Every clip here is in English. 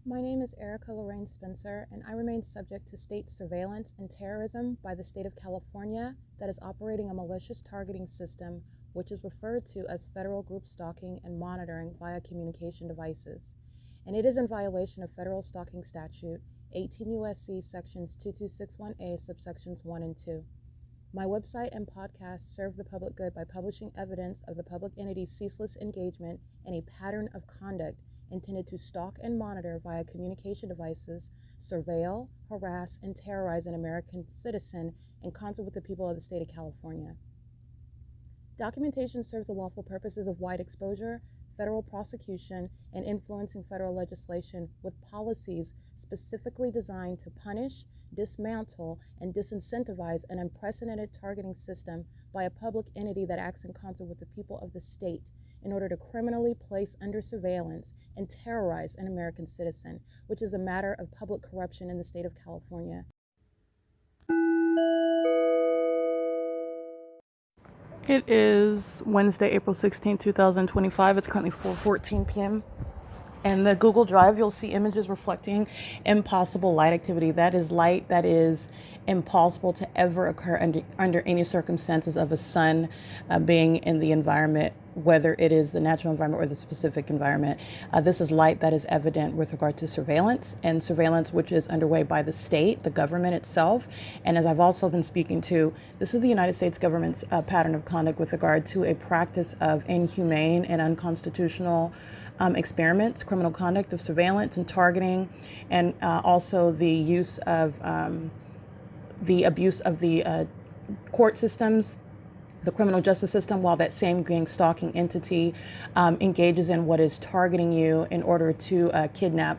My name is Erica Lorraine Spencer, and I remain subject to state surveillance and terrorism by the state of California that is operating a malicious targeting system, which is referred to as federal group stalking and monitoring via communication devices. And it is in violation of federal stalking statute 18 U.S.C. sections 2261A subsections 1 and 2. My website and podcast serve the public good by publishing evidence of the public entity's ceaseless engagement in a pattern of conduct intended to stalk and monitor via communication devices, surveil, harass, and terrorize an American citizen in concert with the people of the state of California. Documentation serves the lawful purposes of wide exposure, federal prosecution, and influencing federal legislation with policies specifically designed to punish, dismantle, and disincentivize an unprecedented targeting system by a public entity that acts in concert with the people of the state in order to criminally place under surveillance and terrorize an American citizen, which is a matter of public corruption in the state of California. It is Wednesday, April 16, 2025. It's currently 4:14 p.m. In the Google Drive, you'll see images reflecting impossible light activity. That is light that is impossible to ever occur under any circumstances of a sun being in the environment, whether it is the natural environment or the specific environment. This is light that is evident with regard to surveillance, and surveillance which is underway by the state, the government itself. And as I've also been speaking to, this is the United States government's pattern of conduct with regard to a practice of inhumane and unconstitutional experiments, criminal conduct of surveillance and targeting, and also the use of the abuse of the court systems, the criminal justice system, while that same gang stalking entity engages in what is targeting you in order to kidnap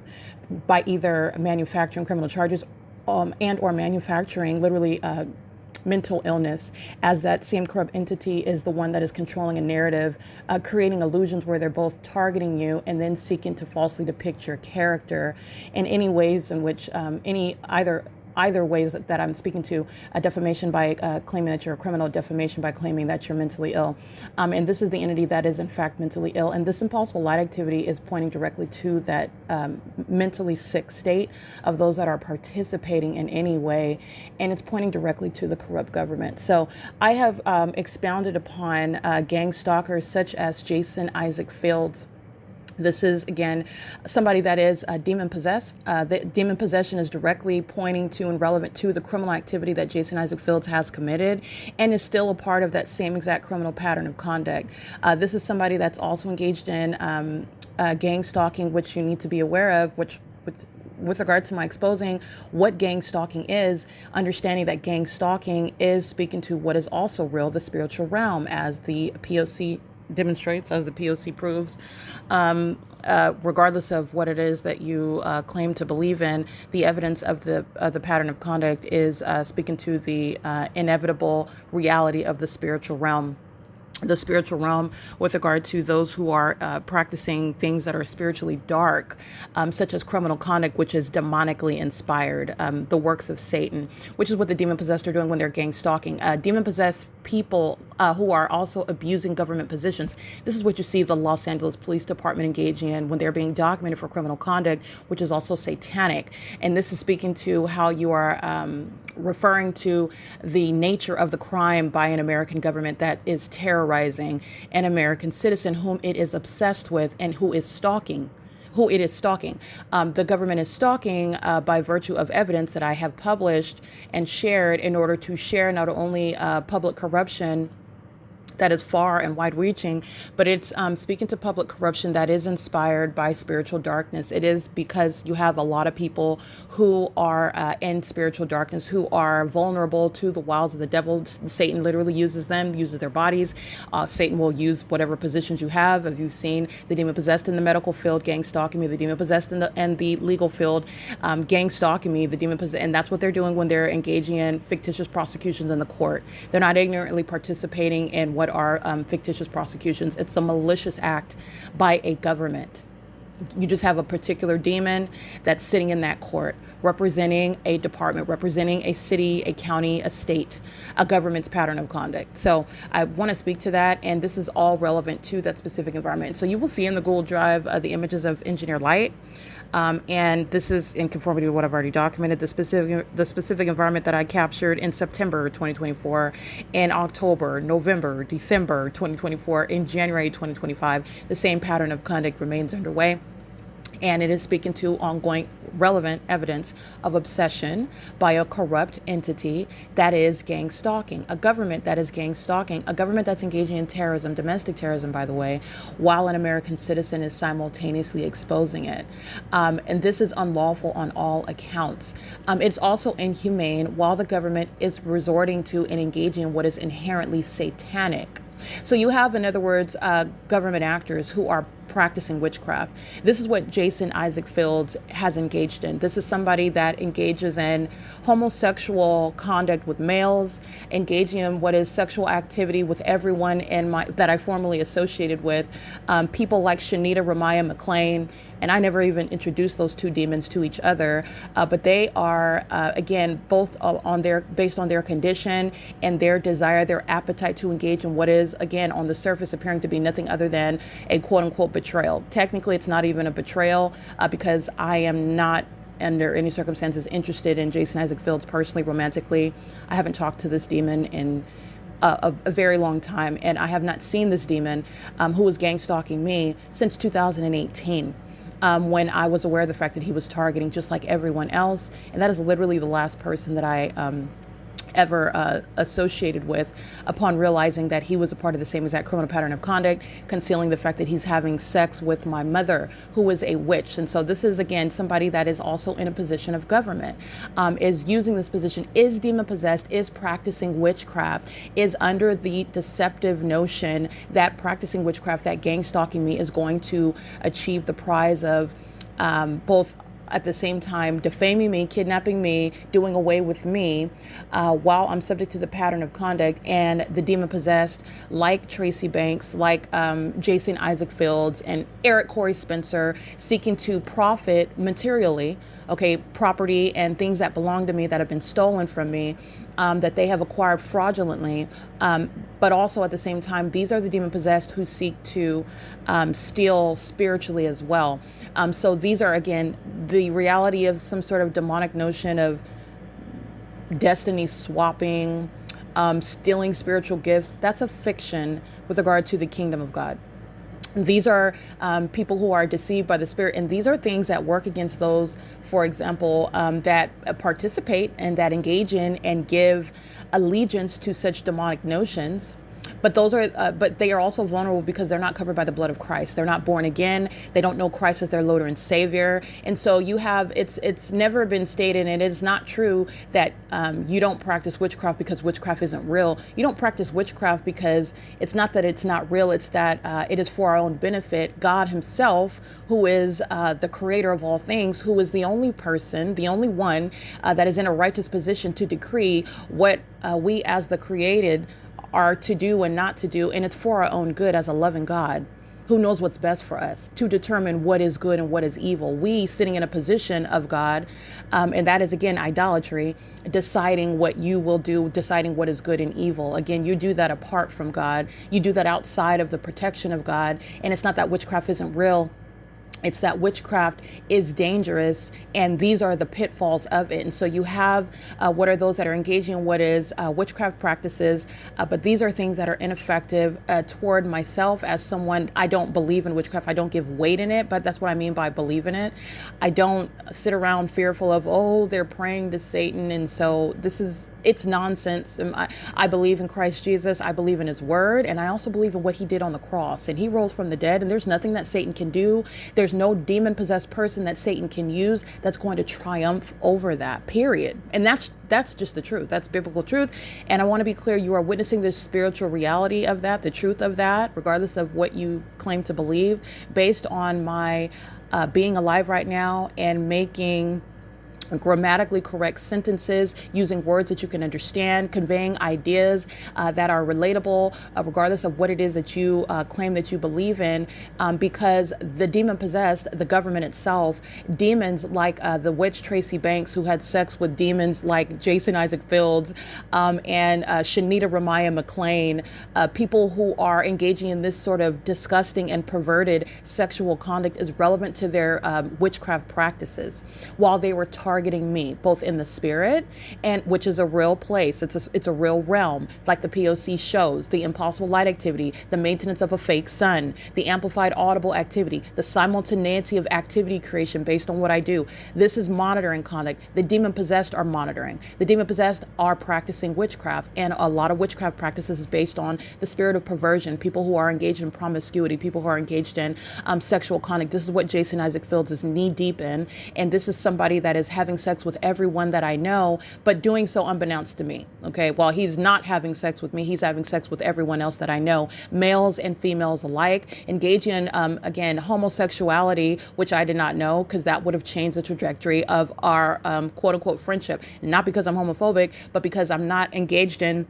by either manufacturing criminal charges and or manufacturing literally mental illness, as that same corrupt entity is the one that is controlling a narrative, creating illusions where they're both targeting you and then seeking to falsely depict your character in any ways in which either ways that I'm speaking to, a defamation by claiming that you're a criminal, defamation by claiming that you're mentally ill. And this is the entity that is in fact mentally ill. And this impossible light activity is pointing directly to that mentally sick state of those that are participating in any way. And it's pointing directly to the corrupt government. So I have expounded upon gang stalkers such as Jason Isaac Fields. This is, again, somebody that is demon possessed. The demon possession is directly pointing to and relevant to the criminal activity that Jason Isaac Fields has committed and is still a part of that same exact criminal pattern of conduct. This is somebody that's also engaged in gang stalking, which you need to be aware of, which with regard to my exposing what gang stalking is, understanding that gang stalking is speaking to what is also real, the spiritual realm, as the P.O.C. demonstrates, as the P.O.C. proves, regardless of what it is that you claim to believe in. The evidence of the pattern of conduct is speaking to the inevitable reality of the spiritual realm. The spiritual realm with regard to those who are practicing things that are spiritually dark, such as criminal conduct, which is demonically inspired, the works of Satan, which is what the demon-possessed are doing when they're gang stalking. Demon-possessed people who are also abusing government positions. This is what you see the Los Angeles Police Department engaging in when they're being documented for criminal conduct, which is also satanic. And this is speaking to how you are referring to the nature of the crime by an American government that is terrorizing an American citizen whom it is obsessed with and who is stalking. The government is stalking by virtue of evidence that I have published and shared in order to share not only public corruption that is far and wide-reaching, but it's speaking to public corruption that is inspired by spiritual darkness. It is because you have a lot of people who are in spiritual darkness, who are vulnerable to the wiles of the devil. Satan literally uses them, uses their bodies. Satan will use whatever positions you have. If you've seen the demon possessed in the medical field, gang stalking me, the demon possessed in the legal field, gang stalking me, the demon possessed, and that's what they're doing when they're engaging in fictitious prosecutions in the court. They're not ignorantly participating in what are fictitious prosecutions. It's a malicious act by a government. You just have a particular demon that's sitting in that court, representing a department, representing a city, a county, a state, a government's pattern of conduct. So I want to speak to that, and this is all relevant to that specific environment. So you will see in the Google Drive the images of engineer light. And this is in conformity with what I've already documented, the specific environment that I captured in September 2024, in October, November, December 2024, in January 2025. The same pattern of conduct remains underway. And it is speaking to ongoing relevant evidence of obsession by a corrupt entity that is gang stalking, a government that is gang stalking, a government that's engaging in terrorism, domestic terrorism, by the way, while an American citizen is simultaneously exposing it. And this is unlawful on all accounts. It's also inhumane while the government is resorting to and engaging in what is inherently satanic. So you have, in other words, government actors who are practicing witchcraft. This is what Jason Isaac Fields has engaged in. This is somebody that engages in homosexual conduct with males, engaging in what is sexual activity with everyone that I formerly associated with, people like Shanita Ramaya McClain. And I never even introduced those two demons to each other, but they are, again, both based on their condition and their desire, their appetite to engage in what is, again, on the surface appearing to be nothing other than a quote-unquote betrayal. Technically, it's not even a betrayal because I am not under any circumstances interested in Jason Isaac Fields personally, romantically. I haven't talked to this demon in a very long time, and I have not seen this demon who was gang stalking me since 2018. When I was aware of the fact that he was targeting just like everyone else. And that is literally the last person that I ever associated with upon realizing that he was a part of the same exact criminal pattern of conduct, concealing the fact that he's having sex with my mother, who is a witch. And so this is, again, somebody that is also in a position of government, is using this position, is demon possessed, is practicing witchcraft, is under the deceptive notion that practicing witchcraft, that gang stalking me, is going to achieve the prize of both at the same time defaming me, kidnapping me, doing away with me, while I'm subject to the pattern of conduct, and the demon possessed, like Tracy Banks, like Jason Isaac Fields and Eric Corey Spencer, seeking to profit materially, okay, property and things that belong to me that have been stolen from me, that they have acquired fraudulently, but also at the same time, these are the demon possessed who seek to steal spiritually as well. So these are, again, the reality of some sort of demonic notion of destiny swapping, stealing spiritual gifts. That's a fiction with regard to the kingdom of God. These are people who are deceived by the spirit, and these are things that work against those, for example, that participate and that engage in and give allegiance to such demonic notions. But but they are also vulnerable because they're not covered by the blood of Christ. They're not born again. They don't know Christ as their Lord and Savior. And so you have, it's never been stated, and it is not true that you don't practice witchcraft because witchcraft isn't real. You don't practice witchcraft because it's not that it's not real. It's that it is for our own benefit. God himself, who is the creator of all things, who is the only person, the only one that is in a righteous position to decree what we as the created are to do and not to do, and it's for our own good as a loving God who knows what's best for us to determine what is good and what is evil. We sitting in a position of God, and that is, again, idolatry, deciding what you will do, deciding what is good and evil. Again, you do that apart from God. You do that outside of the protection of God, and it's not that witchcraft isn't real. It's that witchcraft is dangerous, and these are the pitfalls of it. And so you have what are those that are engaging in what is witchcraft practices, but these are things that are ineffective toward myself as someone. I don't believe in witchcraft. I don't give weight in it, but that's what I mean by believe in it. I don't sit around fearful of, oh, they're praying to Satan, and so it's nonsense. I believe in Christ Jesus. I believe in his word. And I also believe in what he did on the cross. And he rose from the dead. And there's nothing that Satan can do. There's no demon possessed person that Satan can use that's going to triumph over that, period. And that's just the truth. That's biblical truth. And I want to be clear. You are witnessing the spiritual reality of that, the truth of that, regardless of what you claim to believe, based on my being alive right now and making grammatically correct sentences, using words that you can understand, conveying ideas that are relatable, regardless of what it is that you claim that you believe in, because the demon possessed, the government itself, demons like the witch Tracy Banks, who had sex with demons like Jason Isaac Fields and Shanita Ramaya McLean, people who are engaging in this sort of disgusting and perverted sexual conduct is relevant to their witchcraft practices, while they were targeting me, both in the spirit, and which is a real place. It's a real realm, like the P.O.C shows, the impossible light activity, the maintenance of a fake sun, the amplified audible activity, the simultaneity of activity creation based on what I do. This is monitoring conduct. The demon possessed are monitoring. The demon possessed are practicing witchcraft, and a lot of witchcraft practices is based on the spirit of perversion, people who are engaged in promiscuity, people who are engaged in sexual conduct. This is what Jason Isaac Fields is knee deep in, and this is somebody that is having sex with everyone that I know, but doing so unbeknownst to me. Okay, while he's not having sex with me, he's having sex with everyone else that I know, males and females alike, engaging in, again, homosexuality, which I did not know, because that would have changed the trajectory of our quote unquote friendship. Not because I'm homophobic, but because I'm not engaged in,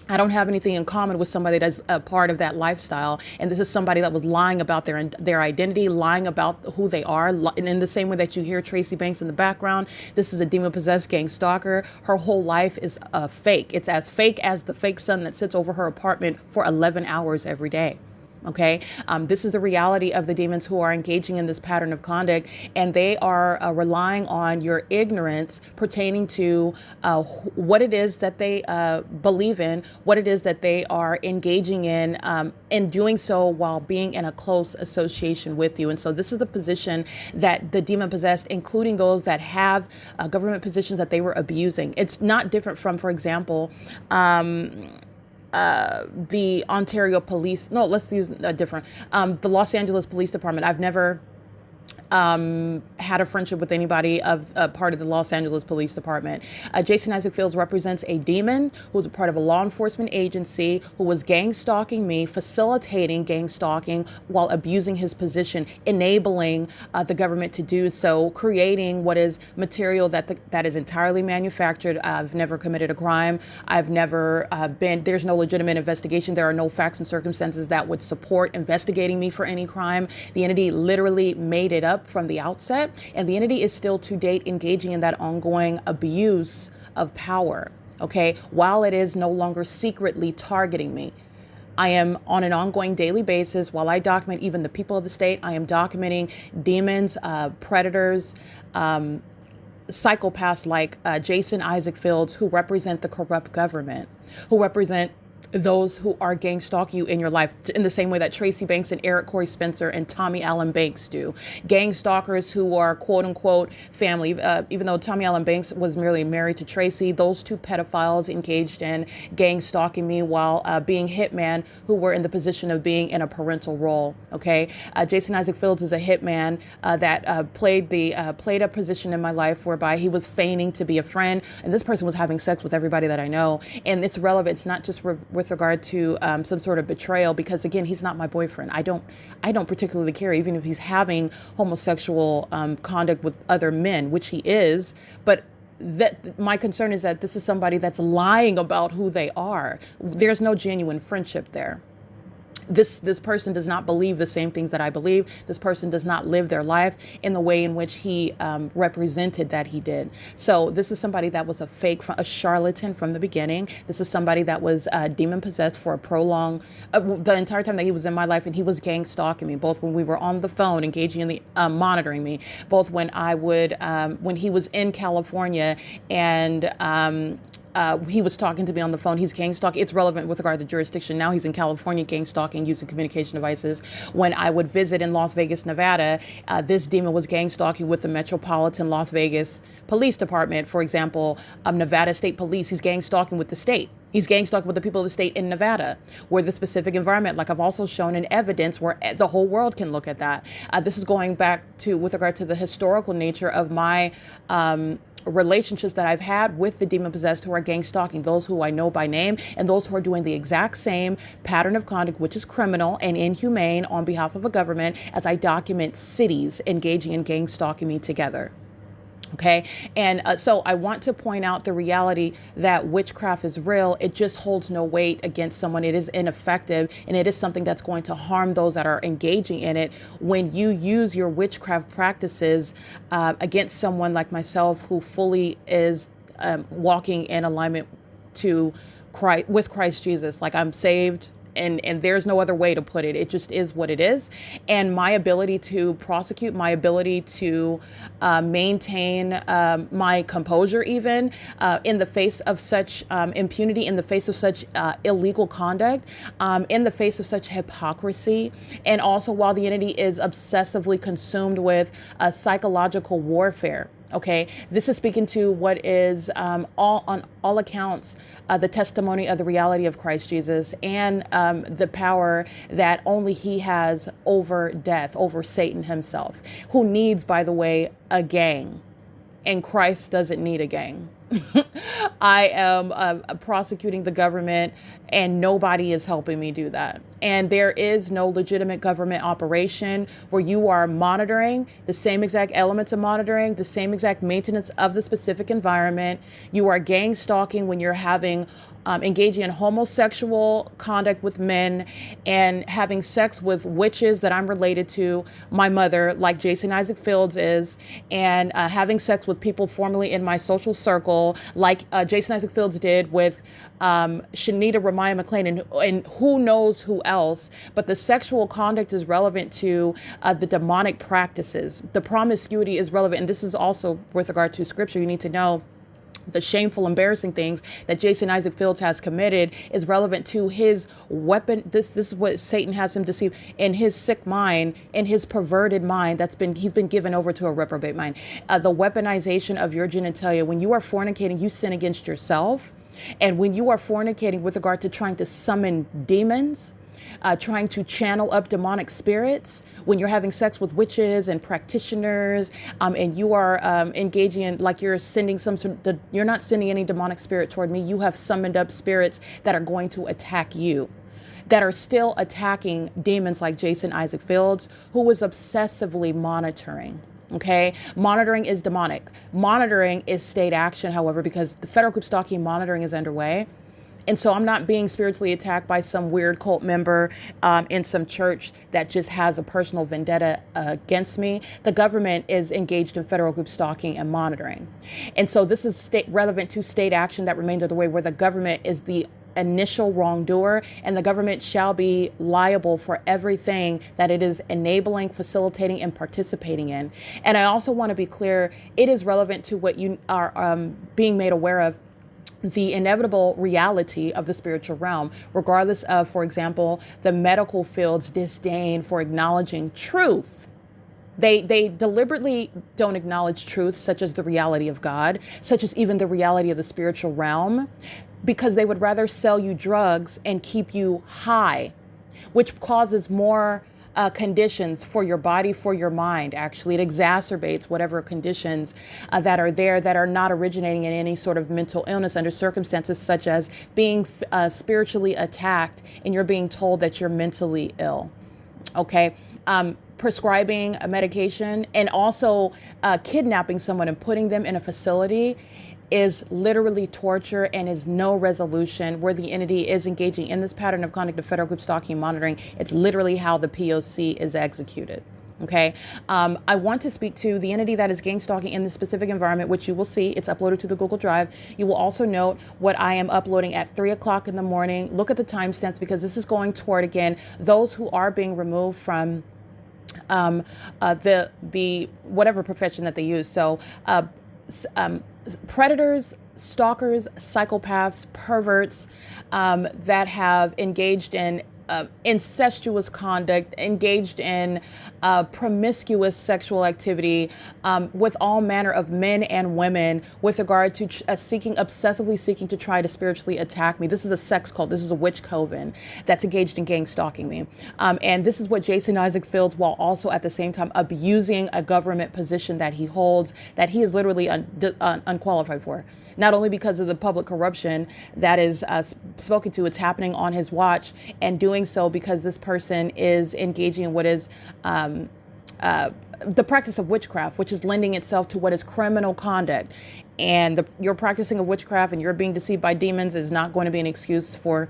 I don't have anything in common with somebody that's a part of that lifestyle. And this is somebody that was lying about their identity, lying about who they are. And in the same way that you hear Tracy Banks in the background, this is a demon-possessed gang stalker. Her whole life is fake. It's as fake as the fake sun that sits over her apartment for 11 hours every day. Okay, this is the reality of the demons who are engaging in this pattern of conduct, and they are relying on your ignorance pertaining to what it is that they believe in, what it is that they are engaging in, and doing so while being in a close association with you. And so this is the position that the demon possessed, including those that have government positions that they were abusing. It's not different from, for example, the Ontario police. No, let's use a different. The Los Angeles Police Department. I've never had a friendship with anybody of part of the Los Angeles Police Department. Jason Isaac Fields represents a demon who was a part of a law enforcement agency who was gang stalking me, facilitating gang stalking while abusing his position, enabling the government to do so, creating what is material that is entirely manufactured. I've never committed a crime. I've never there's no legitimate investigation. There are no facts and circumstances that would support investigating me for any crime. The entity literally made it up from the outset, and the entity is still to date engaging in that ongoing abuse of power, okay, while it is no longer secretly targeting me. I am on an ongoing daily basis, while I document even the people of the state, I am documenting demons, predators, psychopaths like Jason Isaac Fields, who represent the corrupt government, who represent those who are gang stalking you in your life in the same way that Tracy Banks and Eric Corey Spencer and Tommy Allen Banks do. Gang stalkers who are quote unquote family, even though Tommy Allen Banks was merely married to Tracy, those two pedophiles engaged in gang stalking me while being hitman who were in the position of being in a parental role. Okay. Jason Isaac Fields is a hitman that played a position in my life whereby he was feigning to be a friend. And this person was having sex with everybody that I know. And it's relevant. It's not just with regard to some sort of betrayal, because again, he's not my boyfriend. I don't particularly care, even if he's having homosexual conduct with other men, which he is. But that my concern is that this is somebody that's lying about who they are. There's no genuine friendship there. This person does not believe the same things that I believe. This person does not live their life in the way in which he represented that he did. So this is somebody that was a charlatan from the beginning. This is somebody that was demon possessed for a prolonged, the entire time that he was in my life, and he was gang stalking me, both when we were on the phone, engaging in the monitoring me, both when I would, when he was in California and he was talking to me on the phone. He's gang stalking. It's relevant with regard to jurisdiction. Now he's in California gang stalking using communication devices. When I would visit in Las Vegas, Nevada, this demon was gang stalking with the Metropolitan Las Vegas Police Department. For example, Nevada State Police, he's gang stalking with the state. He's gang stalking with the people of the state in Nevada, where the specific environment, like I've also shown in evidence where the whole world can look at that. This is going back to, with regard to the historical nature of my relationships that I've had with the demon possessed who are gang stalking, those who I know by name and those who are doing the exact same pattern of conduct, which is criminal and inhumane on behalf of a government, as I document cities engaging in gang stalking me together. Okay. And so I want to point out the reality that witchcraft is real. It just holds no weight against someone. It is ineffective, and it is something that's going to harm those that are engaging in it. When you use your witchcraft practices against someone like myself, who fully is walking in alignment to Christ, with Christ Jesus, like I'm saved, and there's no other way to put it. It just is what it is. And my ability to prosecute, my ability to maintain my composure, even in the face of such impunity, in the face of such illegal conduct, in the face of such hypocrisy, and also while the entity is obsessively consumed with psychological warfare. Okay, this is speaking to what is on all accounts the testimony of the reality of Christ Jesus, and the power that only he has over death, over Satan himself, who needs, by the way, a gang. And Christ doesn't need a gang. I am prosecuting the government, and nobody is helping me do that. And there is no legitimate government operation where you are monitoring the same exact elements of monitoring, the same exact maintenance of the specific environment. You are gang stalking when you're having engaging in homosexual conduct with men and having sex with witches that I'm related to, my mother, like Jason Isaac Fields is, and having sex with people formerly in my social circle, like Jason Isaac Fields did with Shanita Ramaya McLean, and who knows who else. But the sexual conduct is relevant to the demonic practices. The promiscuity is relevant. And this is also with regard to scripture. You need to know the shameful, embarrassing things that Jason Isaac Fields has committed is relevant to his weapon. This is what Satan has him deceived in, his sick mind, in his perverted mind. He's been given over to a reprobate mind. The weaponization of your genitalia. When you are fornicating, you sin against yourself. And when you are fornicating with regard to trying to summon demons, trying to channel up demonic spirits, when you're having sex with witches and practitioners, and you are engaging in, like, you're sending you're not sending any demonic spirit toward me. You have summoned up spirits that are going to attack you, that are still attacking demons like Jason Isaac Fields, who was obsessively monitoring. Okay, monitoring is demonic. Monitoring is state action, however, because the federal group stalking monitoring is underway. And so I'm not being spiritually attacked by some weird cult member in some church that just has a personal vendetta against me. The government is engaged in federal group stalking and monitoring. And so this is relevant to state action that remains underway, where the government is the initial wrongdoer, and the government shall be liable for everything that it is enabling, facilitating, and participating in. And I also want to be clear, it is relevant to what you are being made aware of, the inevitable reality of the spiritual realm, regardless of, for example, the medical field's disdain for acknowledging truth. They deliberately don't acknowledge truth, such as the reality of God, such as even the reality of the spiritual realm, because they would rather sell you drugs and keep you high, which causes more conditions for your body, for your mind. Actually, it exacerbates whatever conditions that are there that are not originating in any sort of mental illness under circumstances such as being spiritually attacked and you're being told that you're mentally ill. Okay. Prescribing a medication and also kidnapping someone and putting them in a facility is literally torture and is no resolution where the entity is engaging in this pattern of conduct of federal group stalking and monitoring. It's literally how the P.O.C. is executed. Okay. I want to speak to the entity that is gang stalking in this specific environment, which you will see. It's uploaded to the Google Drive. You will also note what I am uploading at 3 o'clock in the morning. Look at the timestamps, because this is going toward, again, those who are being removed from the whatever profession that they use. So, predators, stalkers, psychopaths, perverts that have engaged in incestuous conduct, engaged in promiscuous sexual activity with all manner of men and women with regard to obsessively seeking to try to spiritually attack me. This is a sex cult. This is a witch coven that's engaged in gang stalking me. And this is what Jason Isaac Fields, while also at the same time abusing a government position that he holds, that he is literally unqualified for. Not only because of the public corruption that is spoken to, it's happening on his watch, and doing so because this person is engaging in what is the practice of witchcraft, which is lending itself to what is criminal conduct. And your practicing of witchcraft and you're being deceived by demons is not going to be an excuse for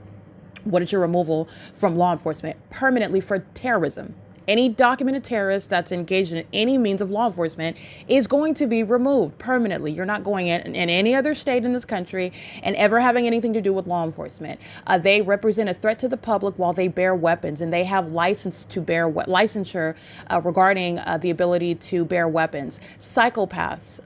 what is your removal from law enforcement permanently for terrorism. Any documented terrorist that's engaged in any means of law enforcement is going to be removed permanently. You're not going in any other state in this country and ever having anything to do with law enforcement. They represent a threat to the public while they bear weapons, and they have license to bear licensure regarding the ability to bear weapons. Psychopaths,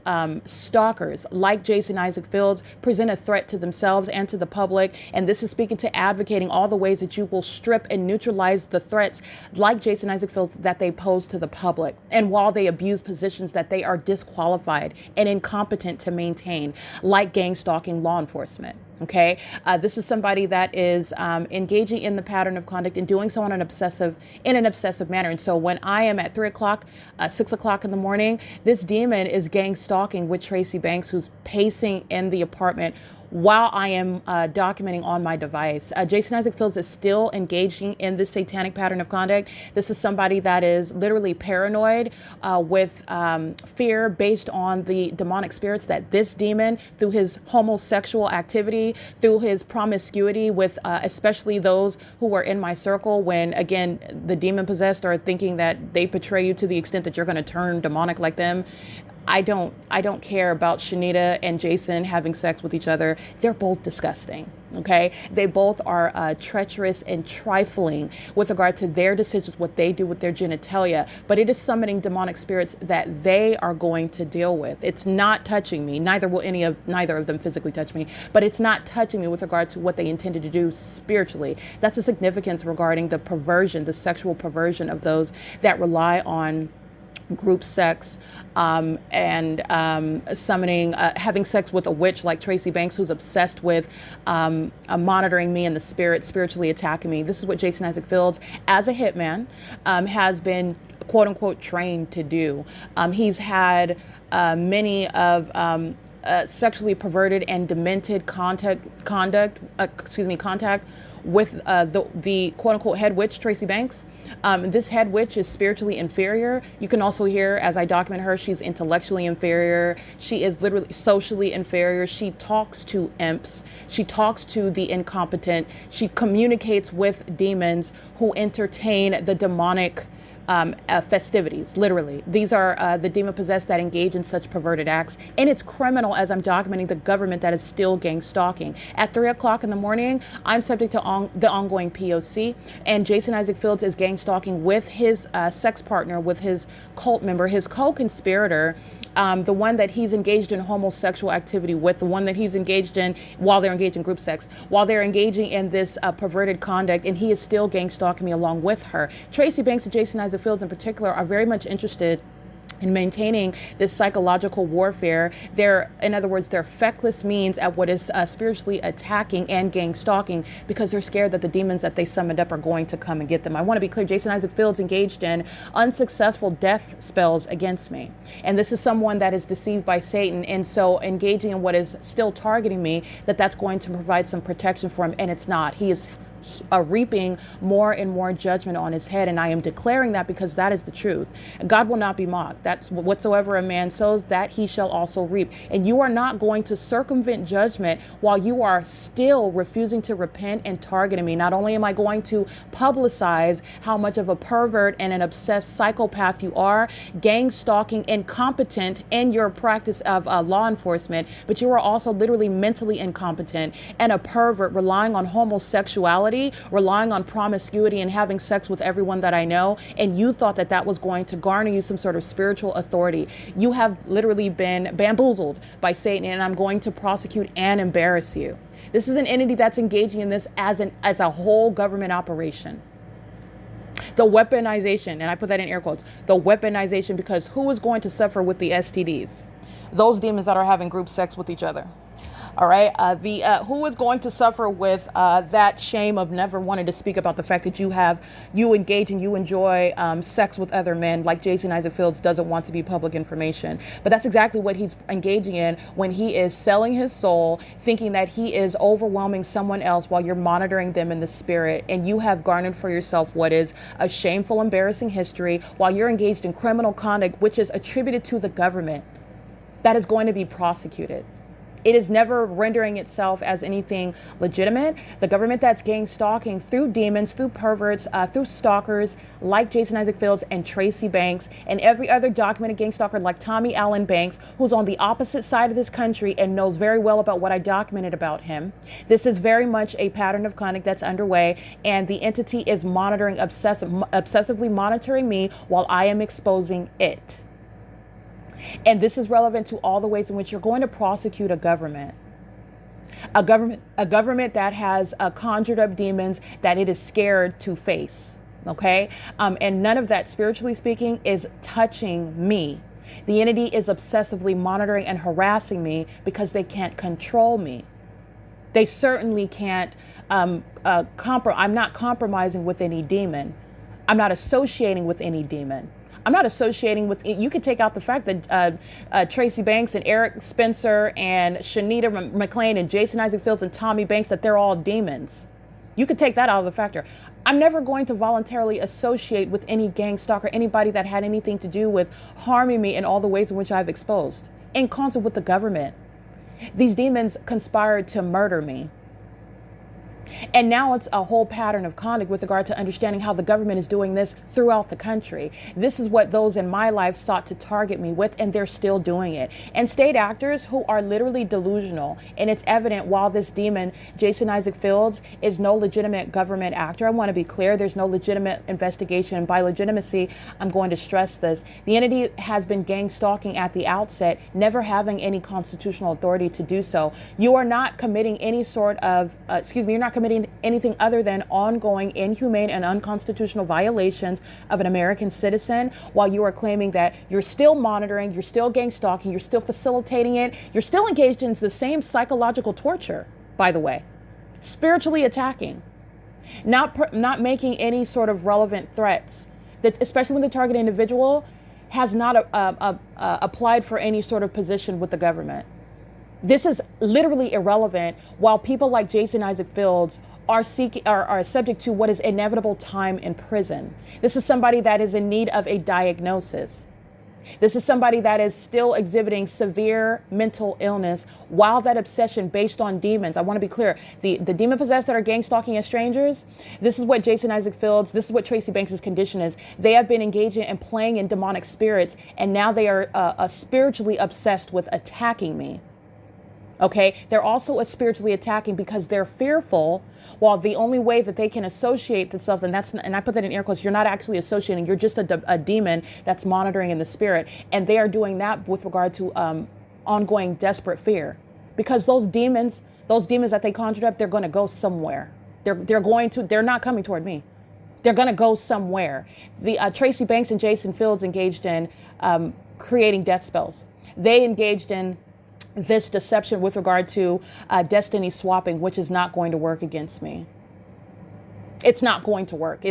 stalkers like Jason Isaac Fields present a threat to themselves and to the public. And this is speaking to advocating all the ways that you will strip and neutralize the threats like Jason Isaac Fields that they pose to the public, and while they abuse positions that they are disqualified and incompetent to maintain, like gang stalking law enforcement. Okay, this is somebody that is engaging in the pattern of conduct and doing so in an obsessive manner. And so when I am at 3 o'clock, 6 o'clock in the morning, this demon is gang stalking with Tracy Banks, who's pacing in the apartment while I am documenting on my device. Jason Isaac Fields is still engaging in this satanic pattern of conduct. This is somebody that is literally paranoid with fear based on the demonic spirits that this demon, through his homosexual activity, through his promiscuity with especially those who are in my circle, when again, the demon possessed are thinking that they portray you to the extent that you're going to turn demonic like them. I don't care about Shanita and Jason having sex with each other. They're both disgusting. Okay. They both are treacherous and trifling with regard to their decisions, what they do with their genitalia, but it is summoning demonic spirits that they are going to deal with. It's not touching me. Neither of them physically touch me, but it's not touching me with regard to what they intended to do spiritually. That's the significance regarding the perversion, the sexual perversion of those that rely on group sex and summoning, having sex with a witch like Tracy Banks, who's obsessed with monitoring me and the spirit, spiritually attacking me. This is what Jason Isaac Fields, as a hitman, has been quote unquote trained to do. He's had many of sexually perverted and demented contact with the quote unquote head witch, Tracy Banks. This head witch is spiritually inferior. You can also hear, as I document her, she's intellectually inferior. She is literally socially inferior. She talks to imps. She talks to the incompetent. She communicates with demons who entertain the demonic festivities. Literally, these are the demon possessed that engage in such perverted acts, and it's criminal, as I'm documenting the government that is still gang stalking. At 3 o'clock in the morning, I'm subject to the ongoing P.O.C, and Jason Isaac Fields is gang stalking with his sex partner, with his cult member, his co-conspirator, the one that he's engaged in homosexual activity with, the one that he's engaged in while they're engaged in group sex, while they're engaging in this perverted conduct, and he is still gang stalking me along with her. Tracy Banks and Jason Isaac Fields in particular are very much interested in maintaining this psychological warfare. In other words, they're feckless means at what is spiritually attacking and gang stalking, because they're scared that the demons that they summoned up are going to come and get them. I want to be clear, Jason Isaac Fields engaged in unsuccessful death spells against me. And this is someone that is deceived by Satan. And so engaging in what is still targeting me, that's going to provide some protection for him. And it's not. He is reaping more and more judgment on his head, and I am declaring that because that is the truth. God will not be mocked. That's whatsoever a man sows, that he shall also reap. And you are not going to circumvent judgment while you are still refusing to repent and targeting me. Not only am I going to publicize how much of a pervert and an obsessed psychopath you are, gang stalking, incompetent in your practice of law enforcement, but you are also literally mentally incompetent and a pervert, relying on homosexuality, relying on promiscuity and having sex with everyone that I know, and you thought that was going to garner you some sort of spiritual authority. You have literally been bamboozled by Satan, and I'm going to prosecute and embarrass you. This is an entity that's engaging in this as a whole government operation. The weaponization, and I put that in air quotes, the weaponization, because who is going to suffer with the STDs? Those demons that are having group sex with each other. All right. Who is going to suffer with that shame of never wanting to speak about the fact that you engage and you enjoy sex with other men, like Jason Isaac Fields doesn't want to be public information. But that's exactly what he's engaging in when he is selling his soul, thinking that he is overwhelming someone else while you're monitoring them in the spirit. And you have garnered for yourself what is a shameful, embarrassing history while you're engaged in criminal conduct, which is attributed to the government that is going to be prosecuted. It is never rendering itself as anything legitimate. The government that's gang stalking through demons, through perverts, through stalkers like Jason Isaac Fields and Tracy Banks and every other documented gang stalker like Tommy Allen Banks, who's on the opposite side of this country and knows very well about what I documented about him. This is very much a pattern of conduct that's underway, and the entity is monitoring, obsessively monitoring me while I am exposing it. And this is relevant to all the ways in which you're going to prosecute a government that has conjured up demons that it is scared to face. Okay. And none of that, spiritually speaking, is touching me. The entity is obsessively monitoring and harassing me because they can't control me. They certainly can't. I'm not compromising with any demon. I'm not associating with any demon. I'm not associating with, you could take out the fact that Tracy Banks and Eric Spencer and Shanita McClain and Jason Isaac Fields and Tommy Banks, that they're all demons. You could take that out of the factor. I'm never going to voluntarily associate with any gang stalker, anybody that had anything to do with harming me in all the ways in which I've exposed, in concert with the government. These demons conspired to murder me. And now it's a whole pattern of conduct with regard to understanding how the government is doing this throughout the country. This is what those in my life sought to target me with, and they're still doing it. And state actors who are literally delusional. And it's evident while this demon, Jason Isaac Fields, is no legitimate government actor. I want to be clear, there's no legitimate investigation. And by legitimacy, I'm going to stress this. The entity has been gang stalking at the outset, never having any constitutional authority to do so. You are not committing any sort of, you're not committing anything other than ongoing inhumane and unconstitutional violations of an American citizen while you are claiming that you're still monitoring, you're still gang stalking, you're still facilitating it, you're still engaged in the same psychological torture, by the way, spiritually attacking, not making any sort of relevant threats, that especially when the target individual has not applied for any sort of position with the government. This is literally irrelevant while people like Jason Isaac Fields are subject to what is inevitable time in prison. This is somebody that is in need of a diagnosis. This is somebody that is still exhibiting severe mental illness while that obsession based on demons. I want to be clear. The demon possessed that are gang stalking as strangers, this is what Jason Isaac Fields, this is what Tracy Banks' condition is. They have been engaging and playing in demonic spirits, and now they are spiritually obsessed with attacking me. Okay, they're also spiritually attacking because they're fearful. While the only way that they can associate themselves, and I put that in air quotes, you're not actually associating, you're just a demon that's monitoring in the spirit. And they are doing that with regard to ongoing desperate fear. Because those demons that they conjured up, they're going to go somewhere. They're not coming toward me. They're going to go somewhere. The Tracy Banks and Jason Fields engaged in creating death spells. They engaged in this deception with regard to destiny swapping, which is not going to work against me. It's not going to work.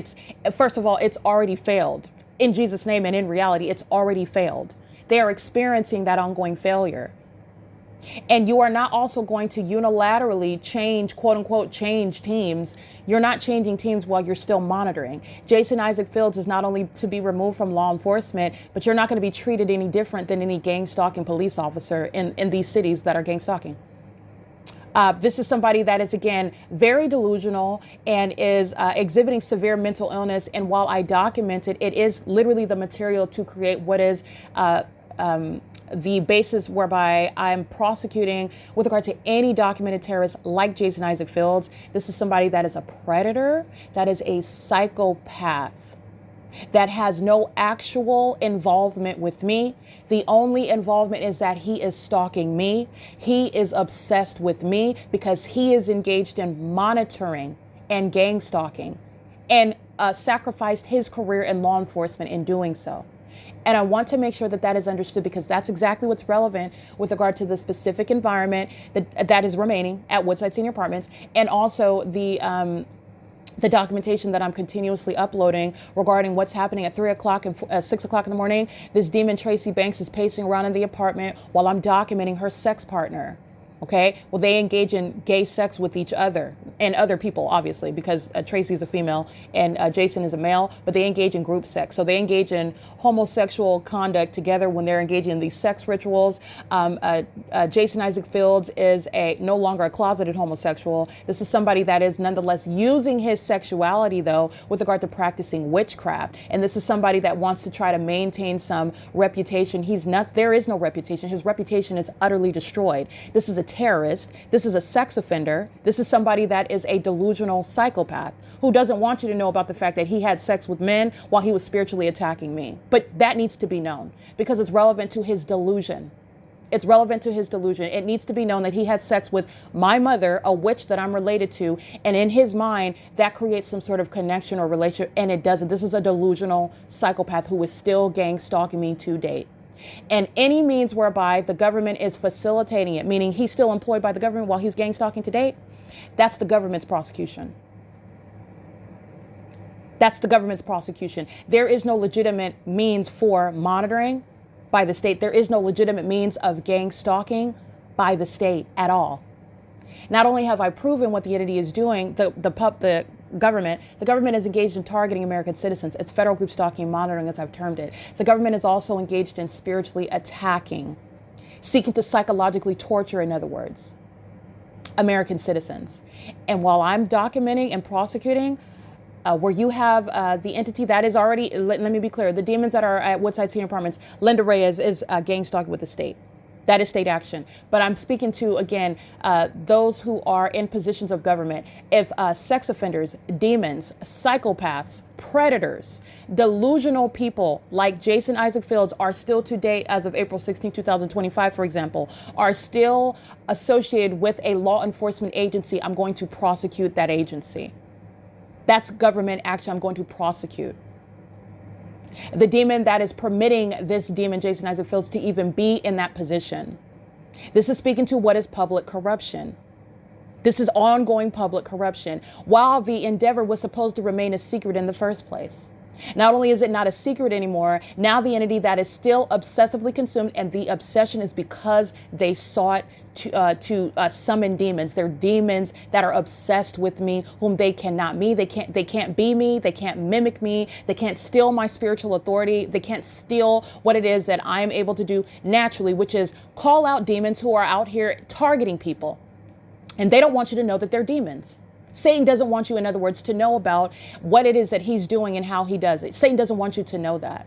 First of all, it's already failed. In Jesus' name and in reality, it's already failed. They are experiencing that ongoing failure. And you are not also going to unilaterally change, quote unquote, change teams. You're not changing teams while you're still monitoring. Jason Isaac Fields is not only to be removed from law enforcement, but you're not going to be treated any different than any gang stalking police officer in these cities that are gang stalking. This is somebody that is, again, very delusional and is exhibiting severe mental illness. And while I documented, it is literally the material to create what is the basis whereby I'm prosecuting with regard to any documented terrorist like Jason Isaac Fields. This is somebody that is a predator, that is a psychopath, that has no actual involvement with me. The only involvement is that he is stalking me. He is obsessed with me because he is engaged in monitoring and gang stalking and sacrificed his career in law enforcement in doing so. And I want to make sure that that is understood, because that's exactly what's relevant with regard to the specific environment that is remaining at Woodside Senior Apartments, and also the documentation that I'm continuously uploading regarding what's happening at 3 o'clock and 6 o'clock in the morning. This demon Tracy Banks is pacing around in the apartment while I'm documenting her sex partner. Okay, well, they engage in gay sex with each other and other people, obviously, because Tracy's a female and Jason is a male, but they engage in group sex. So they engage in homosexual conduct together when they're engaging in these sex rituals. Jason Isaac Fields is no longer a closeted homosexual. This is somebody that is nonetheless using his sexuality, though, with regard to practicing witchcraft. And this is somebody that wants to try to maintain some reputation. There is no reputation. His reputation is utterly destroyed. This is a terrorist. This is a sex offender. This is somebody that is a delusional psychopath who doesn't want you to know about the fact that he had sex with men while he was spiritually attacking me. But that needs to be known because it's relevant to his delusion. It's relevant to his delusion. It needs to be known that he had sex with my mother, a witch that I'm related to. And in his mind, that creates some sort of connection or relationship. And it doesn't. This is a delusional psychopath who is still gang stalking me to date. And any means whereby the government is facilitating it, meaning he's still employed by the government while he's gang stalking to date, that's the government's prosecution. That's the government's prosecution. There is no legitimate means for monitoring by the state. There is no legitimate means of gang stalking by the state at all. Not only have I proven what the entity is doing, the government is engaged in targeting American citizens. It's federal group stalking and monitoring, as I've termed it. The government is also engaged in spiritually attacking, seeking to psychologically torture, in other words, American citizens. And while I'm documenting and prosecuting, where you have the entity that is already, let me be clear, the demons that are at Woodside Senior Apartments, Linda Reyes is gang stalking with the state. That is state action. But I'm speaking to, again, those who are in positions of government. If sex offenders, demons, psychopaths, predators, delusional people like Jason Isaac Fields are still to date, as of April 16, 2025, for example, are still associated with a law enforcement agency, I'm going to prosecute that agency. That's government action. I'm going to prosecute. The demon that is permitting this demon, Jason Isaac Fields, to even be in that position. This is speaking to what is public corruption. This is ongoing public corruption, while the endeavor was supposed to remain a secret in the first place. Not only is it not a secret anymore, now the entity that is still obsessively consumed, and the obsession is because they sought to summon demons. They're demons that are obsessed with me, whom they cannot me. They can't be me. They can't mimic me. They can't steal my spiritual authority. They can't steal what it is that I am able to do naturally, which is call out demons who are out here targeting people. And they don't want you to know that they're demons. Satan doesn't want you, in other words, to know about what it is that he's doing and how he does it. Satan doesn't want you to know that.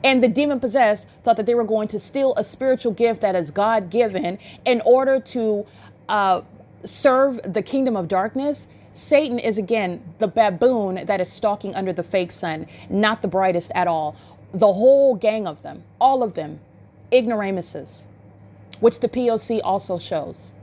And the demon possessed thought that they were going to steal a spiritual gift that is God given in order to serve the kingdom of darkness. Satan is, again, the baboon that is stalking under the fake sun, not the brightest at all. The whole gang of them, all of them, ignoramuses, which the P.O.C. also shows.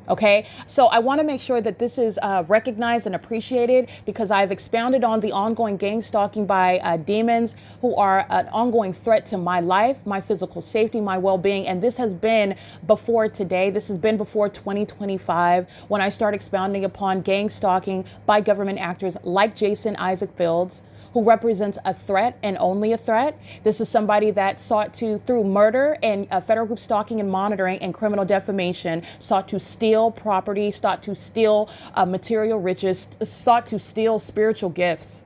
Okay, so I want to make sure that this is recognized and appreciated, because I've expounded on the ongoing gang stalking by demons who are an ongoing threat to my life, my physical safety, my well-being. And this has been before today. This has been before 2025, when I start expounding upon gang stalking by government actors like Jason Isaac Fields, who represents a threat and only a threat. This is somebody that sought to, through murder and federal group stalking and monitoring and criminal defamation, sought to steal property, sought to steal material riches, sought to steal spiritual gifts,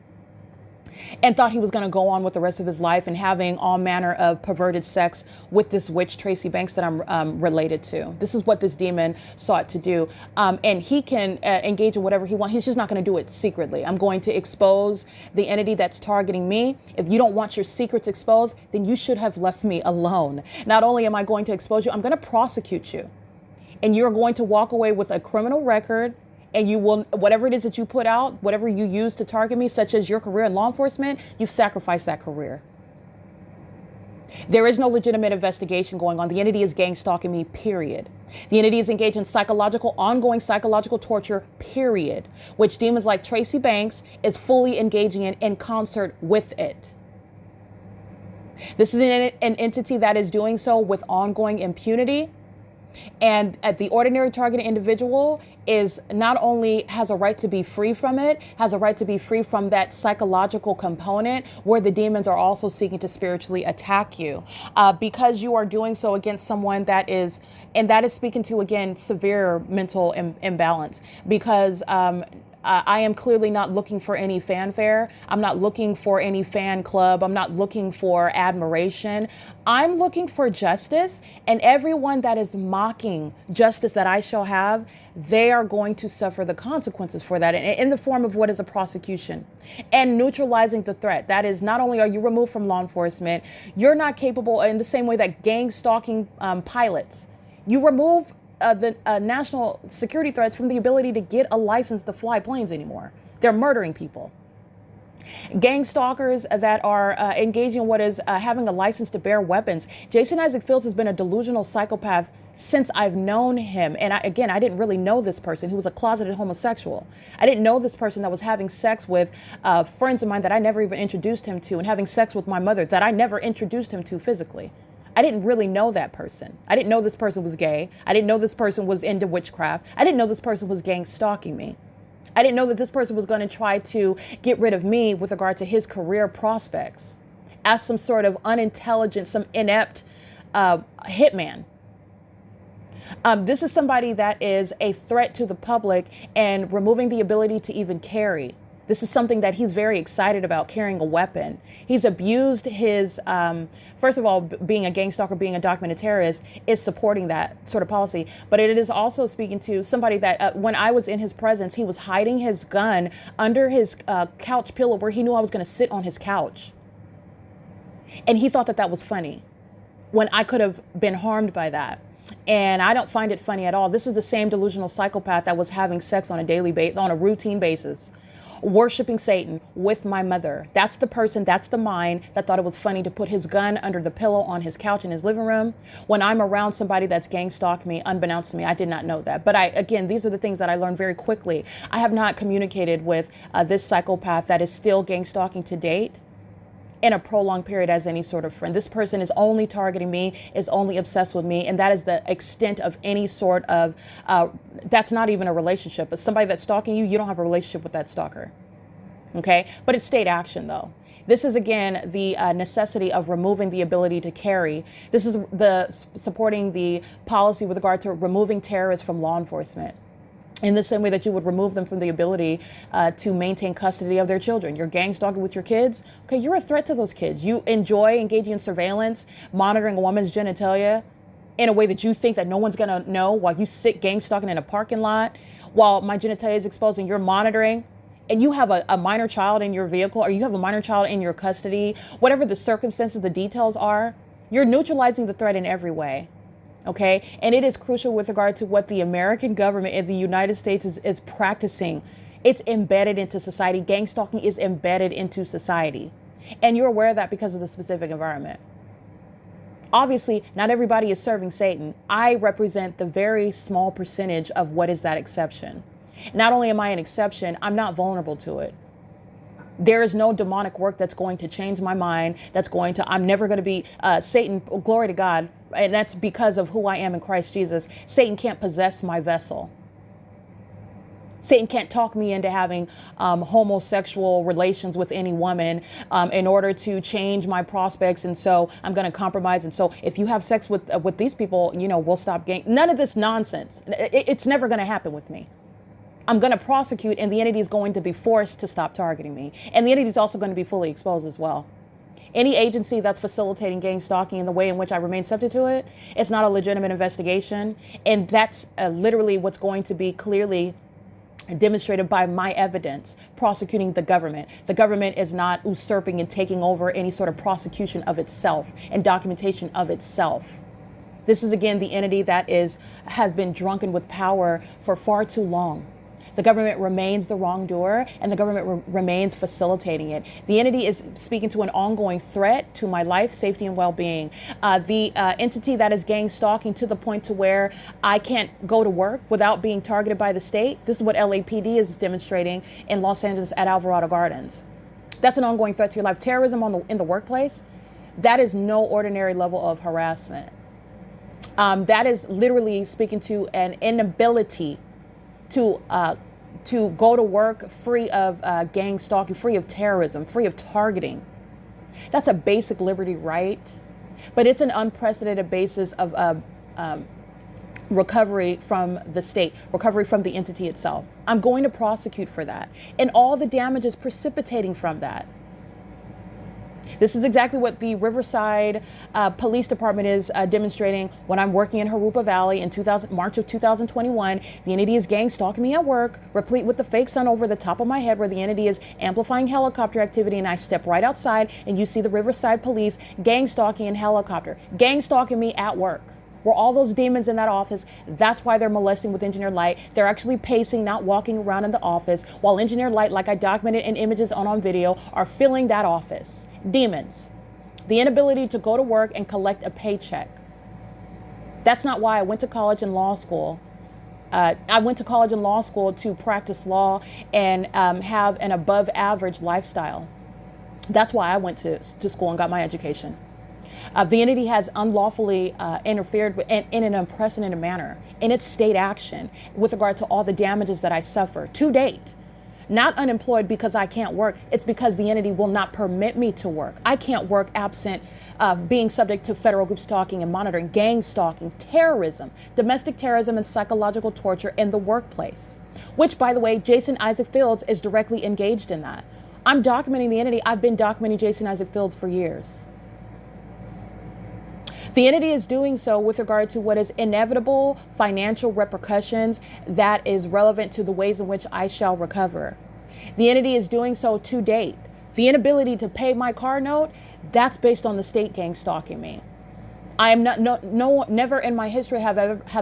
and thought he was going to go on with the rest of his life and having all manner of perverted sex with this witch, Tracy Banks, that I'm related to. This is what this demon sought to do. And he can engage in whatever he wants. He's just not going to do it secretly. I'm going to expose the entity that's targeting me. If you don't want your secrets exposed, then you should have left me alone. Not only am I going to expose you, I'm going to prosecute you. And you're going to walk away with a criminal record. And you will, whatever it is that you put out, whatever you use to target me, such as your career in law enforcement, you've sacrificed that career. There is no legitimate investigation going on. The entity is gang stalking me, period. The entity is engaged in ongoing psychological torture, period, which demons like Tracy Banks is fully engaging in concert with it. This is an entity that is doing so with ongoing impunity. And at the ordinary targeted individual is not only has a right to be free from it, has a right to be free from that psychological component where the demons are also seeking to spiritually attack you, because you are doing so against someone that is, and that is speaking to, again, severe mental imbalance, because I am clearly not looking for any fanfare. I'm not looking for any fan club. I'm not looking for admiration. I'm looking for justice, and everyone that is mocking justice that I shall have, they are going to suffer the consequences for that in the form of what is a prosecution and neutralizing the threat. That is, not only are you removed from law enforcement, you're not capable in the same way that gang stalking pilots, you remove the national security threats from the ability to get a license to fly planes anymore. They're murdering people. Gang stalkers that are engaging in what is having a license to bear weapons. Jason Isaac Fields has been a delusional psychopath since I've known him. And I didn't really know this person who was a closeted homosexual. I didn't know this person that was having sex with friends of mine that I never even introduced him to, and having sex with my mother that I never introduced him to physically. I didn't really know that person. I didn't know this person was gay. I didn't know this person was into witchcraft. I didn't know this person was gang stalking me. I didn't know that this person was going to try to get rid of me with regard to his career prospects as some sort of unintelligent, some inept hitman. This is somebody that is a threat to the public and removing the ability to even carry. This is something that he's very excited about, carrying a weapon. He's abused his, first of all, being a gang stalker, being a documented terrorist is supporting that sort of policy. But it is also speaking to somebody that when I was in his presence, he was hiding his gun under his couch pillow where he knew I was going to sit on his couch. And he thought that that was funny when I could have been harmed by that. And I don't find it funny at all. This is the same delusional psychopath that was having sex on a daily basis, on a routine basis, worshiping Satan with my mother. That's the person, that's the mind that thought it was funny to put his gun under the pillow on his couch in his living room when I'm around somebody that's gang stalking me, unbeknownst to me. I did not know that. But again, these are the things that I learned very quickly. I have not communicated with this psychopath that is still gang stalking to date in a prolonged period as any sort of friend. This person is only targeting me, is only obsessed with me, and that is the extent of any sort of, that's not even a relationship. But somebody that's stalking you, you don't have a relationship with that stalker, okay? But it's state action, though. This is, again, the necessity of removing the ability to carry. This is the supporting the policy with regard to removing terrorists from law enforcement, in the same way that you would remove them from the ability to maintain custody of their children. You're gang stalking with your kids. Okay, you're a threat to those kids. You enjoy engaging in surveillance, monitoring a woman's genitalia in a way that you think that no one's going to know while you sit gang stalking in a parking lot while my genitalia is exposed and you're monitoring. And you have a minor child in your vehicle, or you have a minor child in your custody, whatever the circumstances, the details are, you're neutralizing the threat in every way. Okay, and it is crucial with regard to what the American government in the United States is practicing. It's embedded into society. Gang stalking is embedded into society. And you're aware of that because of the specific environment. Obviously, not everybody is serving Satan. I represent the very small percentage of what is that exception. Not only am I an exception, I'm not vulnerable to it. There is no demonic work that's going to change my mind. I'm never going to be Satan. Glory to God. And that's because of who I am in Christ Jesus. Satan can't possess my vessel. Satan can't talk me into having homosexual relations with any woman in order to change my prospects. And so I'm going to compromise. And so if you have sex with these people, we'll stop gang. None of this nonsense. It's never going to happen with me. I'm going to prosecute, and the entity is going to be forced to stop targeting me. And the entity is also going to be fully exposed as well. Any agency that's facilitating gang stalking in the way in which I remain subject to it, it's not a legitimate investigation. And that's literally what's going to be clearly demonstrated by my evidence prosecuting the government. The government is not usurping and taking over any sort of prosecution of itself and documentation of itself. This is, again, the entity that has been drunken with power for far too long. The government remains the wrongdoer, and the government remains facilitating it. The entity is speaking to an ongoing threat to my life, safety, and well-being. The entity that is gang stalking to the point to where I can't go to work without being targeted by the state. This is what LAPD is demonstrating in Los Angeles at Alvarado Gardens. That's an ongoing threat to your life. Terrorism in the workplace. That is no ordinary level of harassment. That is literally speaking to an inability to go to work free of gang stalking, free of terrorism, free of targeting. That's a basic liberty right, but it's an unprecedented basis of recovery from the state, recovery from the entity itself. I'm going to prosecute for that and all the damages precipitating from that. This is exactly what the Riverside Police Department is demonstrating when I'm working in Harupa Valley in March of 2021. The entity is gang stalking me at work, replete with the fake sun over the top of my head where the entity is amplifying helicopter activity, and I step right outside and you see the Riverside Police gang stalking in helicopter, gang stalking me at work. Were all those demons in that office. That's why they're molesting with engineered light. They're actually pacing, not walking around in the office, while engineered light, like I documented in images on video, are filling that office. Demons. The inability to go to work and collect a paycheck. That's not why I went to college and law school. I went to college and law school to practice law and have an above average lifestyle. That's why I went to school and got my education. The entity has unlawfully interfered in an unprecedented manner in its state action with regard to all the damages that I suffer to date. Not unemployed because I can't work. It's because the entity will not permit me to work. I can't work absent being subject to federal group stalking and monitoring, gang stalking, terrorism, domestic terrorism, and psychological torture in the workplace, which, by the way, Jason Isaac Fields is directly engaged in that. I'm documenting the entity. I've been documenting Jason Isaac Fields for years. The entity is doing so with regard to what is inevitable financial repercussions that is relevant to the ways in which I shall recover. The entity is doing so to date. The inability to pay my car note, that's based on the state gang stalking me. I am never in my history have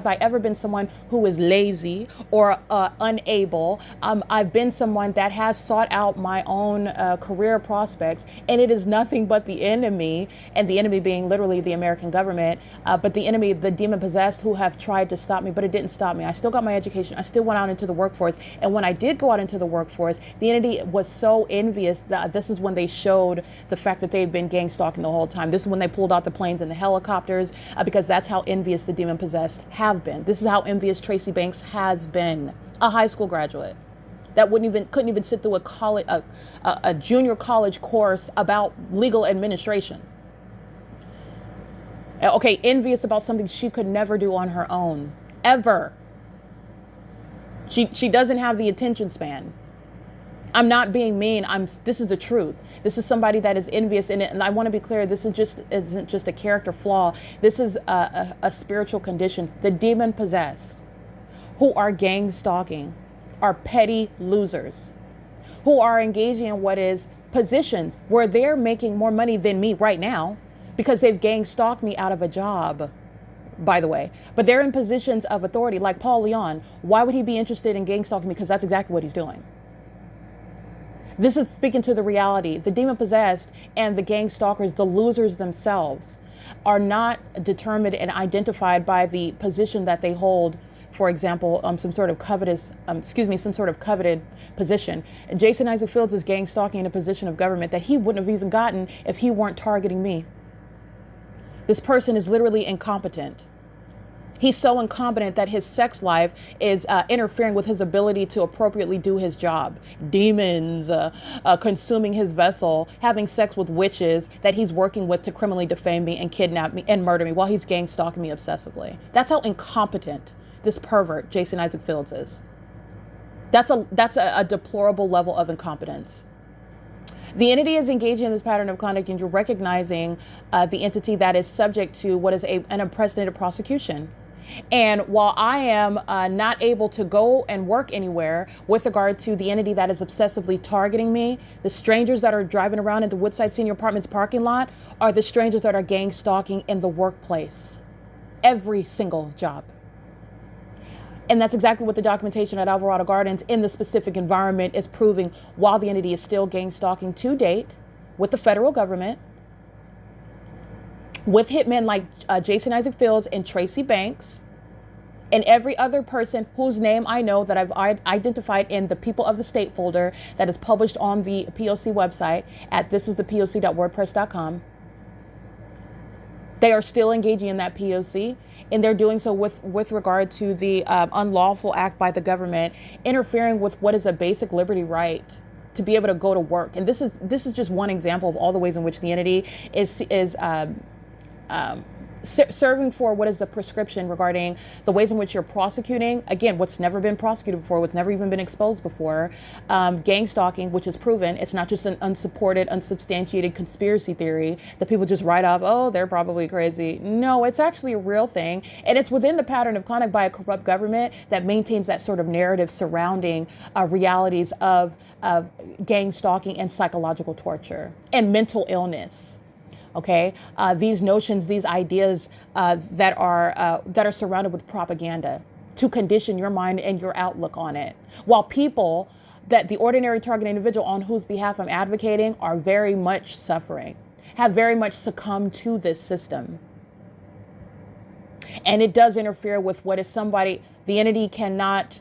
I ever been someone who is lazy or unable. I've been someone that has sought out my own career prospects, and it is nothing but the enemy, and the enemy being literally the American government, but the enemy, the demon possessed, who have tried to stop me, but it didn't stop me. I still got my education. I still went out into the workforce, and when I did go out into the workforce, the entity was so envious that this is when they showed the fact that they've been gang stalking the whole time. This is when they pulled out the planes and the helicopters. Because that's how envious the demon possessed have been. This is how envious Tracy Banks has been, a high school graduate that couldn't even sit through a junior college course about legal administration. Okay, envious about something she could never do on her own, ever. She doesn't have the attention span. I'm not being mean. This is the truth. This is somebody that is envious in it. And I want to be clear, this isn't just a character flaw. This is a spiritual condition. The demon possessed who are gang stalking are petty losers who are engaging in what is positions where they're making more money than me right now because they've gang stalked me out of a job, by the way. But they're in positions of authority, like Paul Leon. Why would he be interested in gang stalking me? Because that's exactly what he's doing. This is speaking to the reality. The demon possessed and the gang stalkers, the losers themselves, are not determined and identified by the position that they hold. For example, some sort of coveted position. Jason Isaac Fields is gang stalking in a position of government that he wouldn't have even gotten if he weren't targeting me. This person is literally incompetent. He's so incompetent that his sex life is interfering with his ability to appropriately do his job. Demons consuming his vessel, having sex with witches that he's working with to criminally defame me and kidnap me and murder me while he's gang stalking me obsessively. That's how incompetent this pervert, Jason Isaac Fields, is. That's a deplorable level of incompetence. The entity is engaging in this pattern of conduct, and you're recognizing the entity that is subject to what is an unprecedented prosecution. And while I am not able to go and work anywhere with regard to the entity that is obsessively targeting me, the strangers that are driving around in the Woodside Senior Apartments parking lot are the strangers that are gang stalking in the workplace. Every single job. And that's exactly what the documentation at Alvarado Gardens in the specific environment is proving, while the entity is still gang stalking to date with the federal government, with hitmen like Jason Isaac Fields and Tracy Banks, and every other person whose name I know that I've identified in the People of the State folder that is published on the P.O.C. website at thisisthepoc.wordpress.com. They are still engaging in that POC, and they're doing so with regard to the unlawful act by the government interfering with what is a basic liberty right to be able to go to work. And this is just one example of all the ways in which the entity is serving for what is the prescription regarding the ways in which you're prosecuting, again, what's never been prosecuted before, what's never even been exposed before, gang stalking, which is proven. It's not just an unsupported, unsubstantiated conspiracy theory that people just write off, oh, they're probably crazy. No, it's actually a real thing. And it's within the pattern of conduct by a corrupt government that maintains that sort of narrative surrounding realities of gang stalking and psychological torture and mental illness. Okay, these notions, these ideas that are surrounded with propaganda to condition your mind and your outlook on it, while people that the ordinary target individual on whose behalf I'm advocating are very much suffering, have very much succumbed to this system. And it does interfere with what is somebody, the entity cannot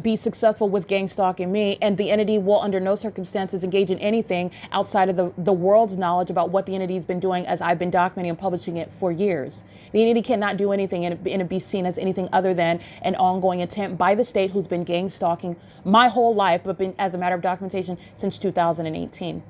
be successful with gang stalking me, and the entity will under no circumstances engage in anything outside of the world's knowledge about what the entity's been doing as I've been documenting and publishing it for years. The entity cannot do anything and it be seen as anything other than an ongoing attempt by the state who's been gang stalking my whole life, but been as a matter of documentation since 2018.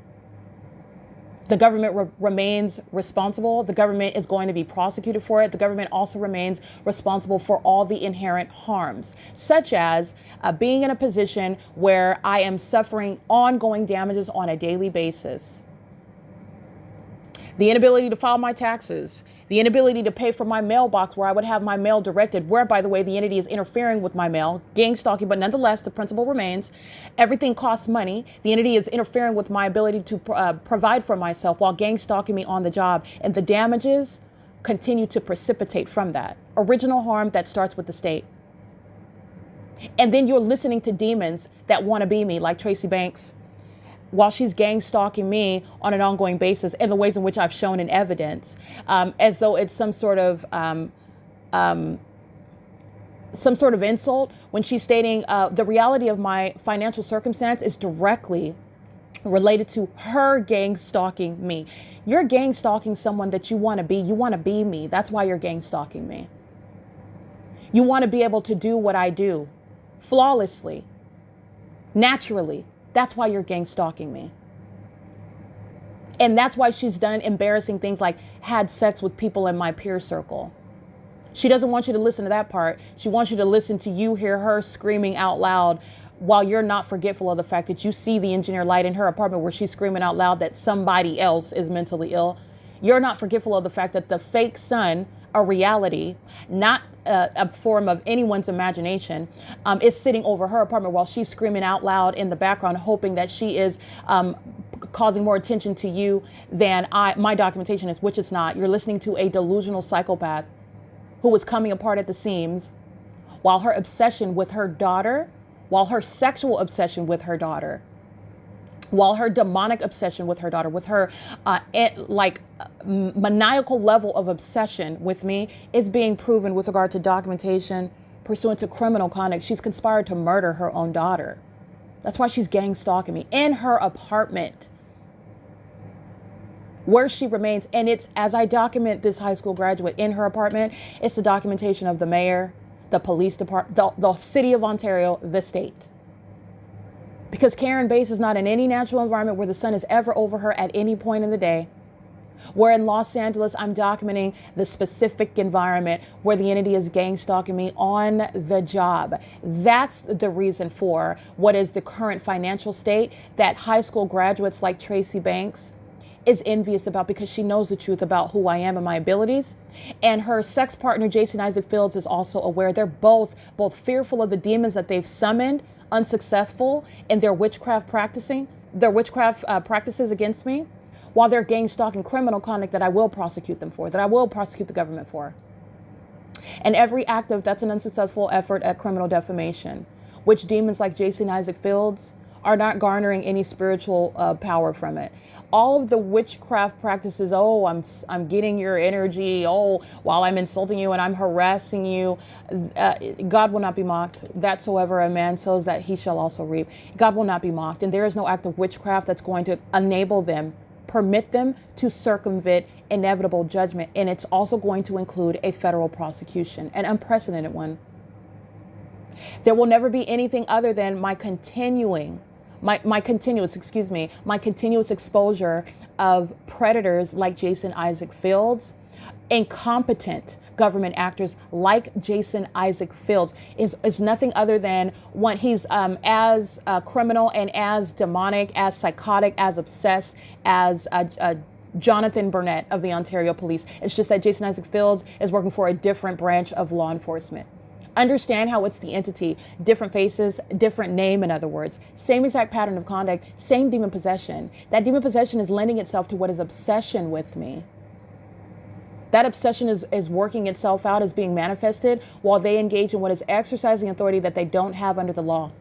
The government remains responsible. The government is going to be prosecuted for it. The government also remains responsible for all the inherent harms, such as being in a position where I am suffering ongoing damages on a daily basis. The inability to file my taxes, the inability to pay for my mailbox where I would have my mail directed, where, by the way, the entity is interfering with my mail, gang stalking, but nonetheless, the principle remains. Everything costs money. The entity is interfering with my ability to provide for myself while gang stalking me on the job. And the damages continue to precipitate from that. Original harm that starts with the state. And then you're listening to demons that want to be me, like Tracy Banks, while she's gang stalking me on an ongoing basis in the ways in which I've shown in evidence, as though it's some sort of insult, when she's stating the reality of my financial circumstance is directly related to her gang stalking me. You're gang stalking someone that you want to be. You want to be me. That's why you're gang stalking me. You want to be able to do what I do flawlessly, naturally. That's why you're gang stalking me. And that's why she's done embarrassing things like had sex with people in my peer circle. She doesn't want you to listen to that part. She wants you to listen to you hear her screaming out loud while you're not forgetful of the fact that you see the engineer light in her apartment where she's screaming out loud that somebody else is mentally ill. You're not forgetful of the fact that the fake son, a reality, not a form of anyone's imagination, is sitting over her apartment while she's screaming out loud in the background, hoping that she is causing more attention to you than my documentation is, which it's not. You're listening to a delusional psychopath who is coming apart at the seams while her obsession with her daughter, while her sexual obsession with her daughter, while her demonic obsession with her daughter, with her maniacal level of obsession with me is being proven with regard to documentation pursuant to criminal conduct. She's conspired to murder her own daughter. That's why she's gang stalking me in her apartment where she remains. And it's, as I document this high school graduate in her apartment, it's the documentation of the mayor, the police department, the city of Ontario, the state. Because Karen Bass is not in any natural environment where the sun is ever over her at any point in the day. Where in Los Angeles, I'm documenting the specific environment where the entity is gang stalking me on the job. That's the reason for what is the current financial state that high school graduates like Tracy Banks is envious about, because she knows the truth about who I am and my abilities. And her sex partner, Jason Isaac Fields, is also aware. They're both fearful of the demons that they've summoned, unsuccessful in their witchcraft practices against me, while they're gang stalking criminal conduct that I will prosecute them for, that I will prosecute the government for. And every act of that's an unsuccessful effort at criminal defamation, which demons like Jason Isaac Fields are not garnering any spiritual power from it. All of the witchcraft practices, oh, I'm getting your energy, oh, while I'm insulting you and I'm harassing you, God will not be mocked. Thatsoever a man sows, that he shall also reap. God will not be mocked. And there is no act of witchcraft that's going to enable them permit them to circumvent inevitable judgment. And it's also going to include a federal prosecution, an unprecedented one. There will never be anything other than my continuous exposure of predators like Jason Isaac Fields, incompetent government actors like Jason Isaac Fields is nothing other than what he's as criminal and as demonic, as psychotic, as obsessed as Jonathan Burnett of the Ontario Police. It's just that Jason Isaac Fields is working for a different branch of law enforcement. Understand how it's the entity, different faces, different name, in other words, same exact pattern of conduct, same demon possession. That demon possession is lending itself to what is obsession with me. That obsession is working itself out, is being manifested while they engage in what is exercising authority that they don't have under the law.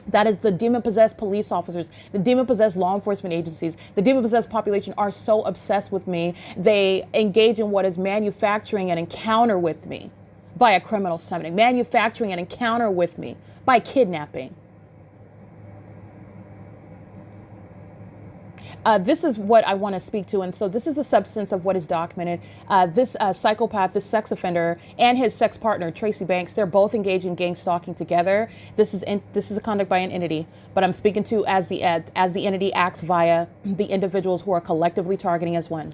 That is the demon-possessed police officers, the demon-possessed law enforcement agencies, the demon-possessed population are so obsessed with me, they engage in what is manufacturing an encounter with me by a criminal summoning, manufacturing an encounter with me by kidnapping. This is what I want to speak to. And so this is the substance of what is documented. This psychopath, this sex offender, and his sex partner, Tracy Banks, they're both engaged in gang stalking together. This is a conduct by an entity, but I'm speaking to as the entity acts via the individuals who are collectively targeting as one.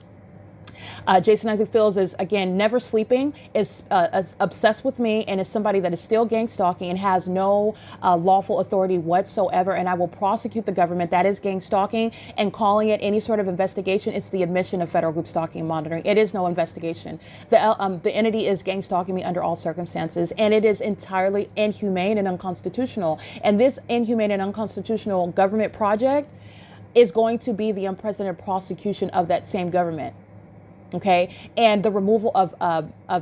Jason Isaac Fields is, again, never sleeping, is obsessed with me, and is somebody that is still gang stalking and has no lawful authority whatsoever. And I will prosecute the government that is gang stalking and calling it any sort of investigation. It's the admission of federal group stalking and monitoring. It is no investigation. The entity is gang stalking me under all circumstances, and it is entirely inhumane and unconstitutional. And this inhumane and unconstitutional government project is going to be the unprecedented prosecution of that same government. Okay, and the removal of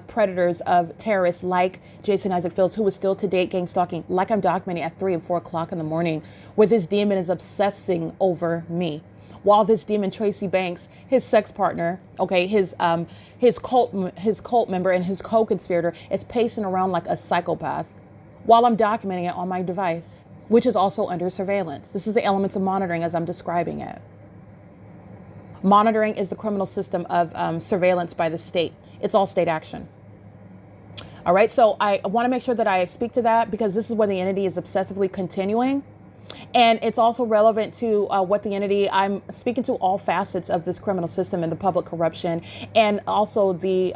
predators, of terrorists like Jason Isaac Fields, who is still to date gang stalking, like I'm documenting at 3 and 4 o'clock in the morning, where this demon is obsessing over me. While this demon, Tracy Banks, his sex partner, okay, his cult member and his co-conspirator, is pacing around like a psychopath while I'm documenting it on my device, which is also under surveillance. This is the elements of monitoring as I'm describing it. Monitoring is the criminal system of surveillance by the state. It's all state action. All right, so I want to make sure that I speak to that because this is where the entity is obsessively continuing. And it's also relevant to what the entity, I'm speaking to all facets of this criminal system and the public corruption, and also the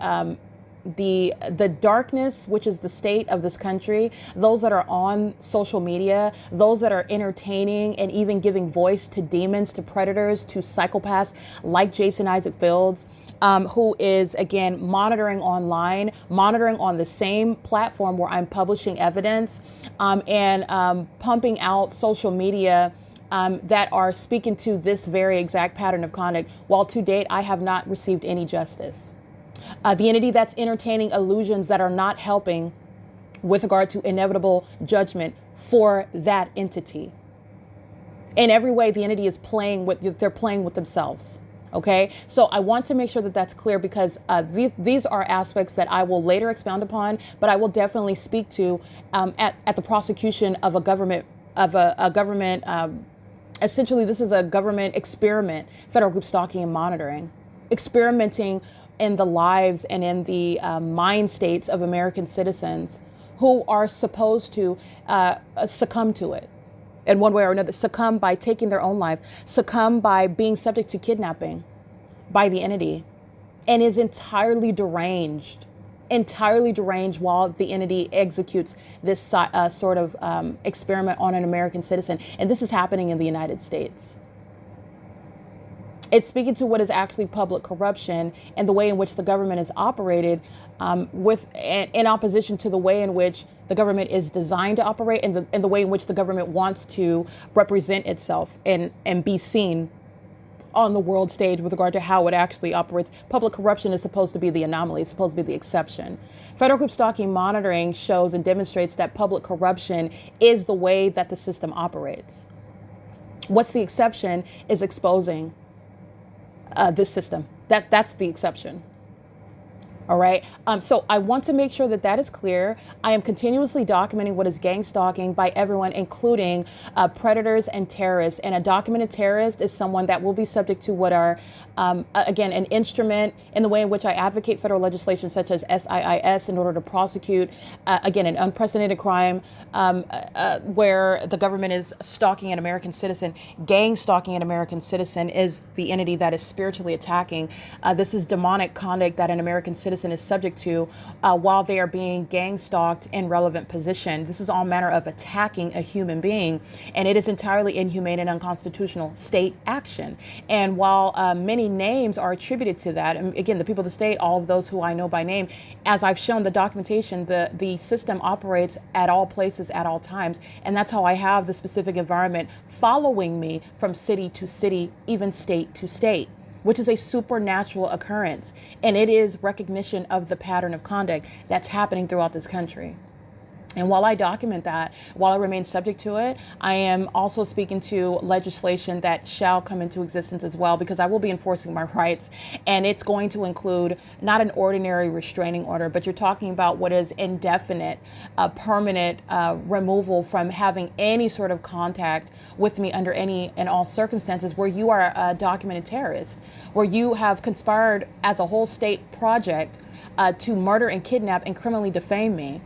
darkness, which is the state of this country, those that are on social media, those that are entertaining and even giving voice to demons, to predators, to psychopaths like Jason Isaac Fields, who is, again, monitoring online, monitoring on the same platform where I'm publishing evidence and pumping out social media that are speaking to this very exact pattern of conduct, while to date I have not received any justice. The entity that's entertaining illusions that are not helping with regard to inevitable judgment for that entity. In every way, the entity is they're playing with themselves. Okay, so I want to make sure that that's clear because these are aspects that I will later expound upon, but I will definitely speak to at the prosecution of a government, essentially this is a government experiment, federal group stalking and monitoring, experimenting in the lives and in the mind states of American citizens who are supposed to succumb to it in one way or another, succumb by taking their own life, succumb by being subject to kidnapping by the entity, and is entirely deranged while the entity executes this sort of experiment on an American citizen. And this is happening in the United States. It's speaking to what is actually public corruption and the way in which the government is operated in opposition to the way in which the government is designed to operate and the way in which the government wants to represent itself and be seen on the world stage with regard to how it actually operates. Public corruption is supposed to be the anomaly. It's supposed to be the exception. Federal group stalking monitoring shows and demonstrates that public corruption is the way that the system operates. What's the exception is exposing this system. That's the exception. All right. So I want to make sure that that is clear. I am continuously documenting what is gang stalking by everyone, including predators and terrorists. And a documented terrorist is someone that will be subject to what are, again, an instrument in the way in which I advocate federal legislation such as I.I.S. in order to prosecute, again, an unprecedented crime where the government is stalking an American citizen. Gang stalking an American citizen is the entity that is spiritually attacking. This is demonic conduct that an American citizen is subject to while they are being gang stalked in relevant position. This is all manner of attacking a human being, and it is entirely inhumane and unconstitutional state action. And while many names are attributed to that, and again, the people of the state, all of those who I know by name, as I've shown the documentation, the system operates at all places at all times, and that's how I have the specific environment following me from city to city, even state to state, which is a supernatural occurrence. And it is recognition of the pattern of conduct that's happening throughout this country. And while I document that, while I remain subject to it, I am also speaking to legislation that shall come into existence as well, because I will be enforcing my rights. And it's going to include not an ordinary restraining order, but you're talking about what is indefinite, permanent removal from having any sort of contact with me under any and all circumstances where you are a documented terrorist, where you have conspired as a whole state project to murder and kidnap and criminally defame me.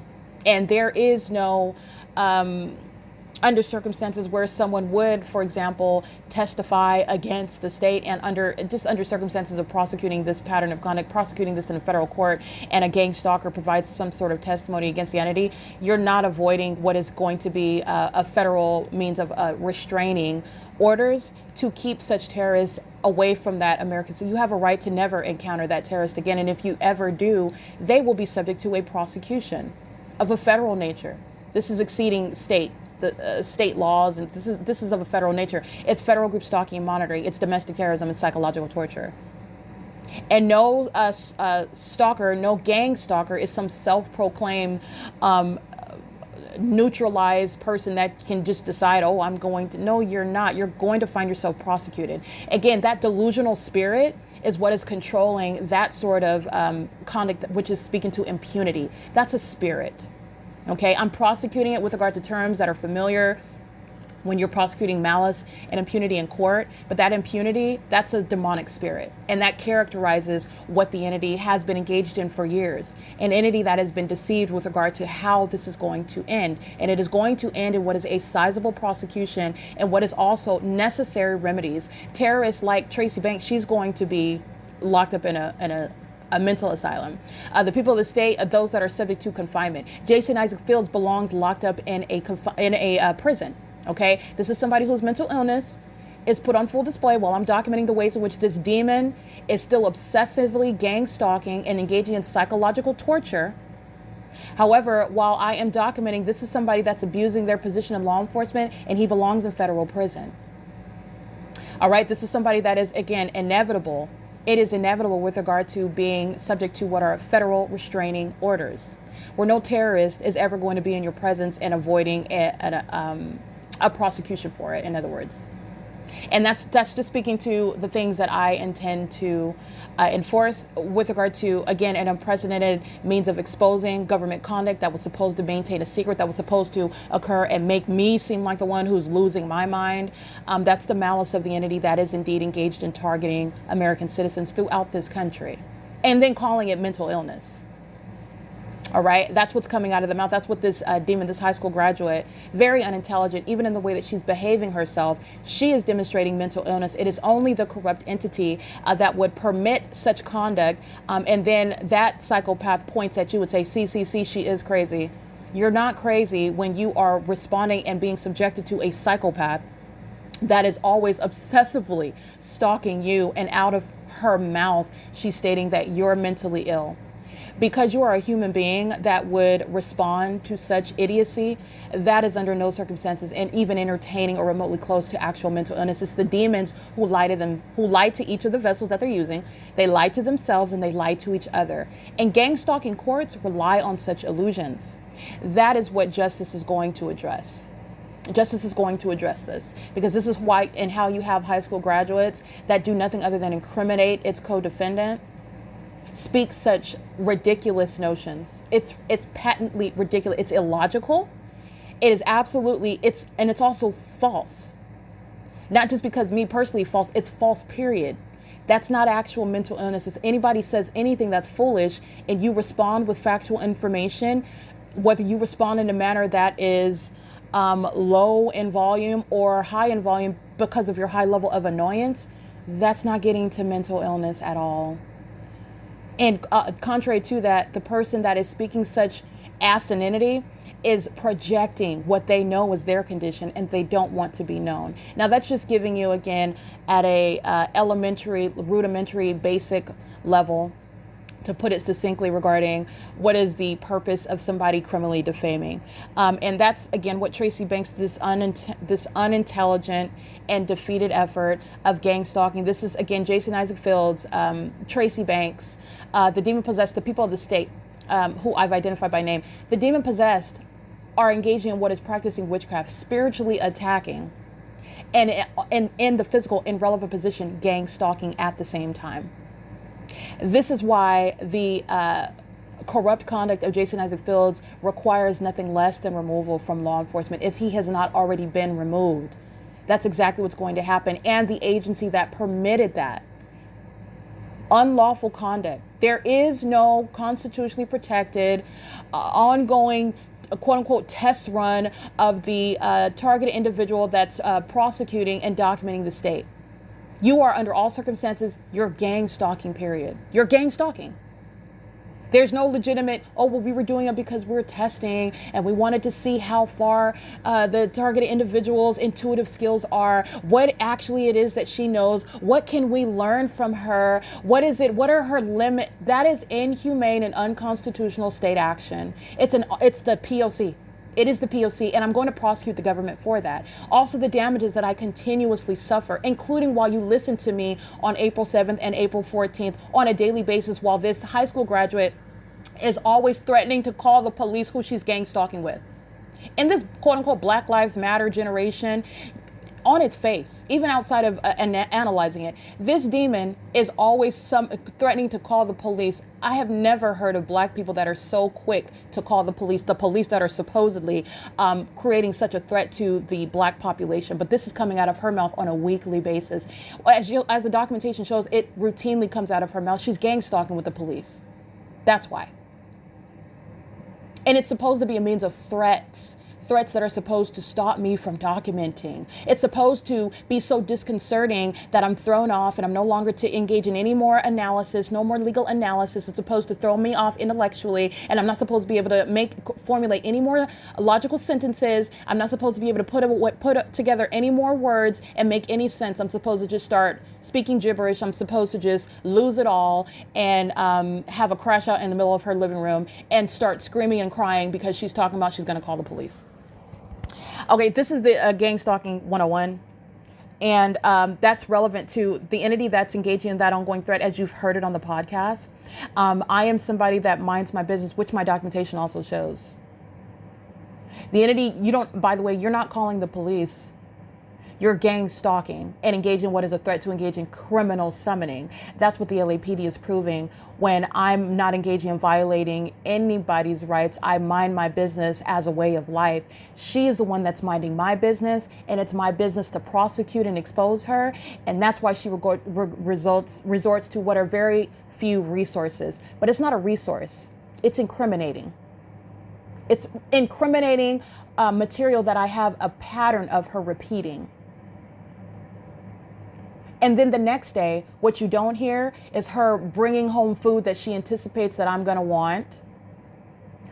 And there is no, under circumstances where someone would, for example, testify against the state, and under circumstances of prosecuting this pattern of conduct, prosecuting this in a federal court, and a gang stalker provides some sort of testimony against the entity, you're not avoiding what is going to be a federal means of restraining orders to keep such terrorists away from that American. So you have a right to never encounter that terrorist again. And if you ever do, they will be subject to a prosecution of a federal nature. This is exceeding state laws, and this is of a federal nature. It's federal group stalking and monitoring. It's domestic terrorism and psychological torture. And no stalker, no gang stalker is some self-proclaimed neutralized person that can just decide, oh, I'm going to. No, you're not. You're going to find yourself prosecuted. Again, that delusional spirit is what is controlling that sort of conduct, which is speaking to impunity. That's a spirit. Okay, I'm prosecuting it with regard to terms that are familiar when you're prosecuting malice and impunity in court, but that impunity, that's a demonic spirit, and that characterizes what the entity has been engaged in for years, an entity that has been deceived with regard to how this is going to end. And it is going to end in what is a sizable prosecution and what is also necessary remedies. Terrorists like Tracy Banks, she's going to be locked up in a mental asylum. The people of the state, those that are subject to confinement. Jason Isaac Fields belongs locked up in a prison. Okay, this is somebody whose mental illness is put on full display while I'm documenting the ways in which this demon is still obsessively gang stalking and engaging in psychological torture. However, while I am documenting, this is somebody that's abusing their position in law enforcement, and he belongs in federal prison. All right, this is somebody that is, again, inevitable. It is inevitable with regard to being subject to what are federal restraining orders, where no terrorist is ever going to be in your presence and avoiding a prosecution for it, in other words. And that's just speaking to the things that I intend to enforce with regard to, again, an unprecedented means of exposing government conduct that was supposed to maintain a secret, that was supposed to occur and make me seem like the one who's losing my mind. That's the malice of the entity that is indeed engaged in targeting American citizens throughout this country, and then calling it mental illness. All right, that's what's coming out of the mouth. That's what this demon, this high school graduate, very unintelligent, even in the way that she's behaving herself, she is demonstrating mental illness. It is only the corrupt entity that would permit such conduct. And then that psychopath points at you and say, see, she is crazy. You're not crazy when you are responding and being subjected to a psychopath that is always obsessively stalking you. And out of her mouth, she's stating that you're mentally ill. Because you are a human being that would respond to such idiocy, that is under no circumstances and even entertaining or remotely close to actual mental illness. It's the demons who lie to each of the vessels that they're using. They lie to themselves and they lie to each other. And gang stalking courts rely on such illusions. That is what justice is going to address. Justice is going to address this, because this is why and how you have high school graduates that do nothing other than incriminate its co-defendant. speaks such ridiculous notions. It's patently ridiculous. It's illogical. It is absolutely, it's also false. Not just because me personally false, it's false, period. That's not actual mental illness. If anybody says anything that's foolish and you respond with factual information, whether you respond in a manner that is low in volume or high in volume because of your high level of annoyance, that's not getting to mental illness at all. And contrary to that, the person that is speaking such asininity is projecting what they know is their condition and they don't want to be known. Now that's just giving you, again, at a elementary, rudimentary, basic level, to put it succinctly, regarding what is the purpose of somebody criminally defaming. And that's, again, what Tracy Banks, this unintelligent and defeated effort of gang stalking. This is, again, Jason Isaac Fields, Tracy Banks, the demon-possessed, the people of the state, who I've identified by name. The demon-possessed are engaging in what is practicing witchcraft, spiritually attacking, and in the physical, in relevant position, gang stalking at the same time. This is why the corrupt conduct of Jason Isaac Fields requires nothing less than removal from law enforcement if he has not already been removed. That's exactly what's going to happen. And the agency that permitted that unlawful conduct. There is no constitutionally protected, ongoing, quote unquote, test run of the targeted individual that's prosecuting and documenting the state. You are, under all circumstances, you're gang stalking, period. You're gang stalking. There's no legitimate, oh, well, we were doing it because we're testing and we wanted to see how far the targeted individual's intuitive skills are, what actually it is that she knows, what can we learn from her, what is it, what are her limits. That is inhumane and unconstitutional state action. It's the P.O.C. It is the P.O.C. and I'm going to prosecute the government for that. Also, the damages that I continuously suffer, including while you listen to me on April 7th and April 14th on a daily basis, while this high school graduate is always threatening to call the police who she's gang stalking with. In this quote unquote Black Lives Matter generation, on its face, even outside of analyzing it, this demon is always threatening to call the police. I have never heard of Black people that are so quick to call the police that are supposedly creating such a threat to the Black population. But this is coming out of her mouth on a weekly basis. As the documentation shows, it routinely comes out of her mouth. She's gang stalking with the police. That's why. And it's supposed to be a means of threats that are supposed to stop me from documenting. It's supposed to be so disconcerting that I'm thrown off and I'm no longer to engage in any more analysis, no more legal analysis. It's supposed to throw me off intellectually, and I'm not supposed to be able to formulate any more logical sentences. I'm not supposed to be able to put together any more words and make any sense. I'm supposed to just start speaking gibberish. I'm supposed to just lose it all and have a crash out in the middle of her living room and start screaming and crying because she's talking about she's going to call the police. Okay, this is the gang stalking 101, and that's relevant to the entity that's engaging in that ongoing threat, as you've heard it on the podcast. I am somebody that minds my business, which my documentation also shows. The entity, by the way, you're not calling the police. You're gang stalking and engaging in what is a threat to engage in criminal summoning. That's what the LAPD is proving when I'm not engaging in violating anybody's rights. I mind my business as a way of life. She is the one that's minding my business, and it's my business to prosecute and expose her. And that's why she resorts to what are very few resources. But it's not a resource. It's incriminating. It's incriminating material that I have a pattern of her repeating. And then the next day, what you don't hear is her bringing home food that she anticipates that I'm going to want,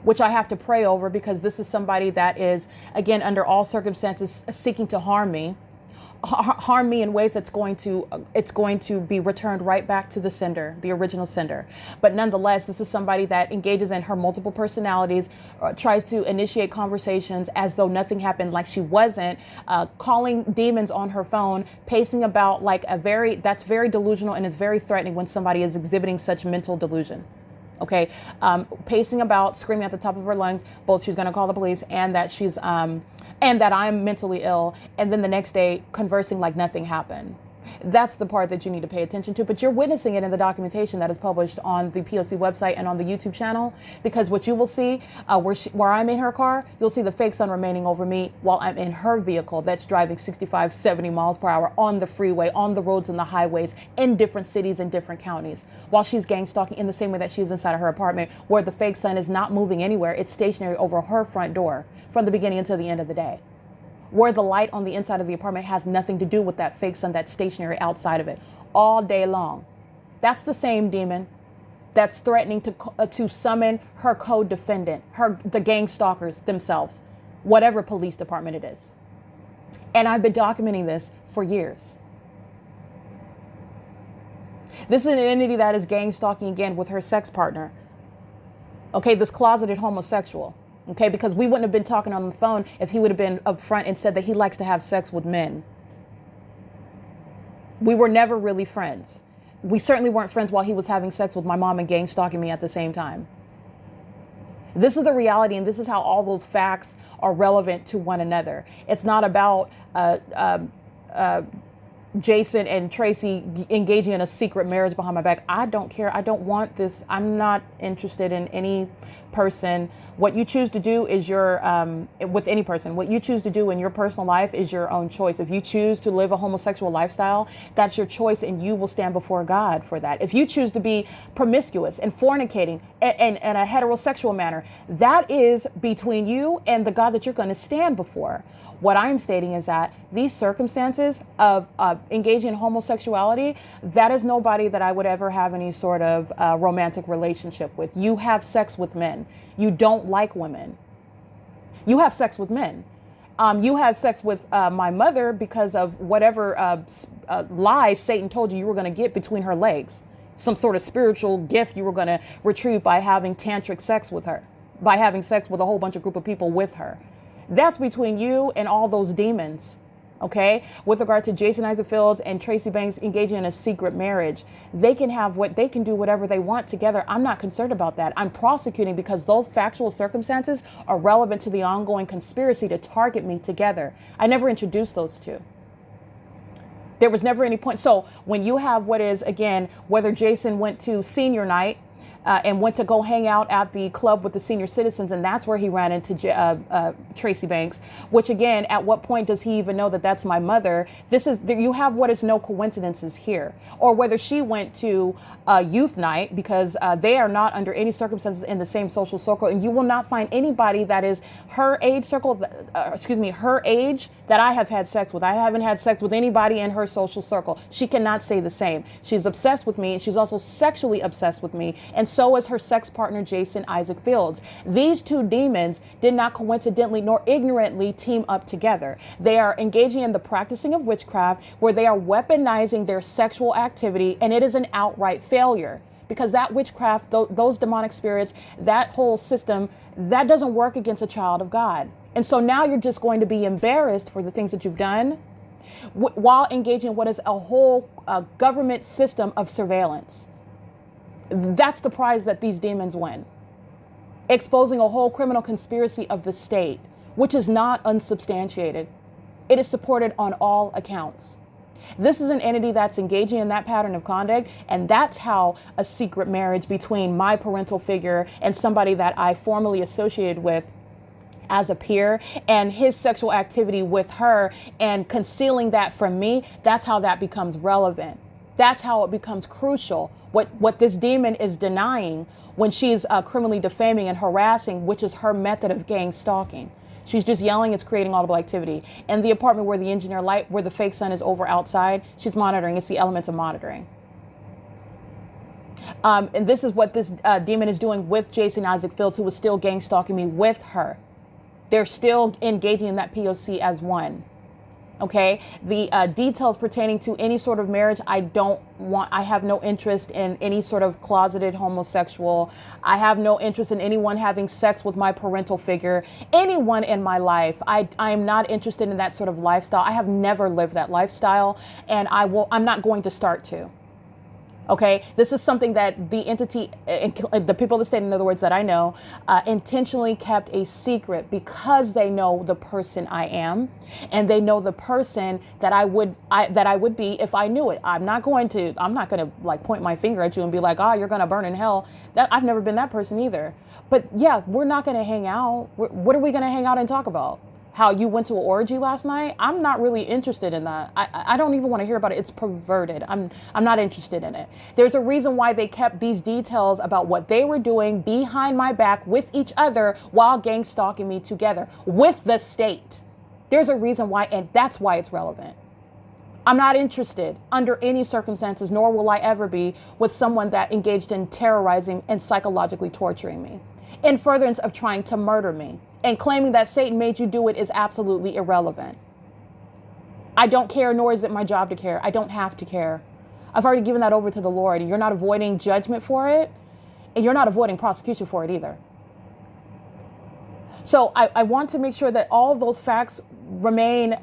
which I have to pray over, because this is somebody that is, again, under all circumstances, seeking to harm me in ways it's going to be returned right back to the sender, the original sender. But nonetheless, this is somebody that engages in her multiple personalities, tries to initiate conversations as though nothing happened, like she wasn't, calling demons on her phone, pacing about like that's very delusional, and it's very threatening when somebody is exhibiting such mental delusion. Okay, pacing about, screaming at the top of her lungs, both she's going to call the police and that she's and that I'm mentally ill, and then the next day conversing like nothing happened. That's the part that you need to pay attention to, but you're witnessing it in the documentation that is published on the P.O.C. website and on the YouTube channel, because what you will see where I'm in her car, you'll see the fake sun remaining over me while I'm in her vehicle that's driving 65, 70 miles per hour on the freeway, on the roads and the highways in different cities and different counties, while she's gang stalking in the same way that she's inside of her apartment, where the fake sun is not moving anywhere. It's stationary over her front door from the beginning until the end of the day, where the light on the inside of the apartment has nothing to do with that fake sun that's stationary outside of it all day long. That's the same demon that's threatening to summon her co-defendant, the gang stalkers themselves, whatever police department it is. And I've been documenting this for years. This is an entity that is gang stalking again with her sex partner. Okay, this closeted homosexual. Okay, because we wouldn't have been talking on the phone if he would have been upfront and said that he likes to have sex with men. We were never really friends. We certainly weren't friends while he was having sex with my mom and gang stalking me at the same time. This is the reality, and this is how all those facts are relevant to one another. It's not about Jason and Tracy engaging in a secret marriage behind my back. I don't care. I don't want this. I'm not interested in any person. What you choose to do is with any person, what you choose to do in your personal life is your own choice. If you choose to live a homosexual lifestyle, that's your choice, and you will stand before God for that. If you choose to be promiscuous and fornicating in a heterosexual manner, that is between you and the God that you're going to stand before. What I'm stating is that these circumstances of engaging in homosexuality, that is nobody that I would ever have any sort of romantic relationship with. You have sex with men. You don't like women. You have sex with men. You have sex with my mother because of whatever lies Satan told you were going to get between her legs. Some sort of spiritual gift you were going to retrieve by having tantric sex with her, by having sex with a whole bunch of group of people with her. That's between you and all those demons, okay? With regard to Jason Isaac Fields and Tracy Banks engaging in a secret marriage, they can do whatever they want together. I'm not concerned about that. I'm prosecuting because those factual circumstances are relevant to the ongoing conspiracy to target me together. I never introduced those two. There was never any point. So when you have what is, again, whether Jason went to senior night and went to go hang out at the club with the senior citizens, and that's where he ran into Tracy Banks, which again, at what point does he even know that that's my mother? You have what is no coincidences here. Or whether she went to youth night, because they are not under any circumstances in the same social circle, and you will not find anybody that is her age circle, her age that I have had sex with. I haven't had sex with anybody in her social circle. She cannot say the same. She's obsessed with me. She's also sexually obsessed with me. And so is her sex partner, Jason Isaac Fields. These two demons did not coincidentally nor ignorantly team up together. They are engaging in the practicing of witchcraft, where they are weaponizing their sexual activity, and it is an outright failure. Because that witchcraft, those demonic spirits, that whole system, that doesn't work against a child of God. And so now you're just going to be embarrassed for the things that you've done while engaging in what is a whole government system of surveillance. That's the prize that these demons win. Exposing a whole criminal conspiracy of the state, which is not unsubstantiated. It is supported on all accounts. This is an entity that's engaging in that pattern of conduct, and that's how a secret marriage between my parental figure and somebody that I formerly associated with as a peer, and his sexual activity with her and concealing that from me, that's how that becomes relevant. That's how it becomes crucial. What this demon is denying when she's criminally defaming and harassing, which is her method of gang stalking. She's just yelling, it's creating audible activity. And the apartment where the engineer light, where the fake sun is over outside, she's monitoring. It's the elements of monitoring. And this is what this demon is doing with Jason Isaac Fields, who was still gang stalking me with her. They're still engaging in that P.O.C. as one. Okay, the details pertaining to any sort of marriage, I have no interest in any sort of closeted homosexual. I have no interest in anyone having sex with my parental figure, anyone in my life. I am not interested in that sort of lifestyle. I have never lived that lifestyle, and I'm not going to start to. Okay, this is something that the entity, the people of the state, in other words, that I know, intentionally kept a secret because they know the person I am, and they know the person that I would be if I knew it. I'm not going to like point my finger at you and be like, oh, you're going to burn in hell. That I've never been that person either. But yeah, we're not going to hang out. What are we going to hang out and talk about? How you went to an orgy last night? I'm not really interested in that. I don't even want to hear about it. It's perverted. I'm not interested in it. There's a reason why they kept these details about what they were doing behind my back with each other while gang stalking me together with the state. There's a reason why, and that's why it's relevant. I'm not interested under any circumstances, nor will I ever be, with someone that engaged in terrorizing and psychologically torturing me in furtherance of trying to murder me. And claiming that Satan made you do it is absolutely irrelevant. I don't care, nor is it my job to care. I don't have to care. I've already given that over to the Lord. You're not avoiding judgment for it, and you're not avoiding prosecution for it either. So I want to make sure that all those facts remain,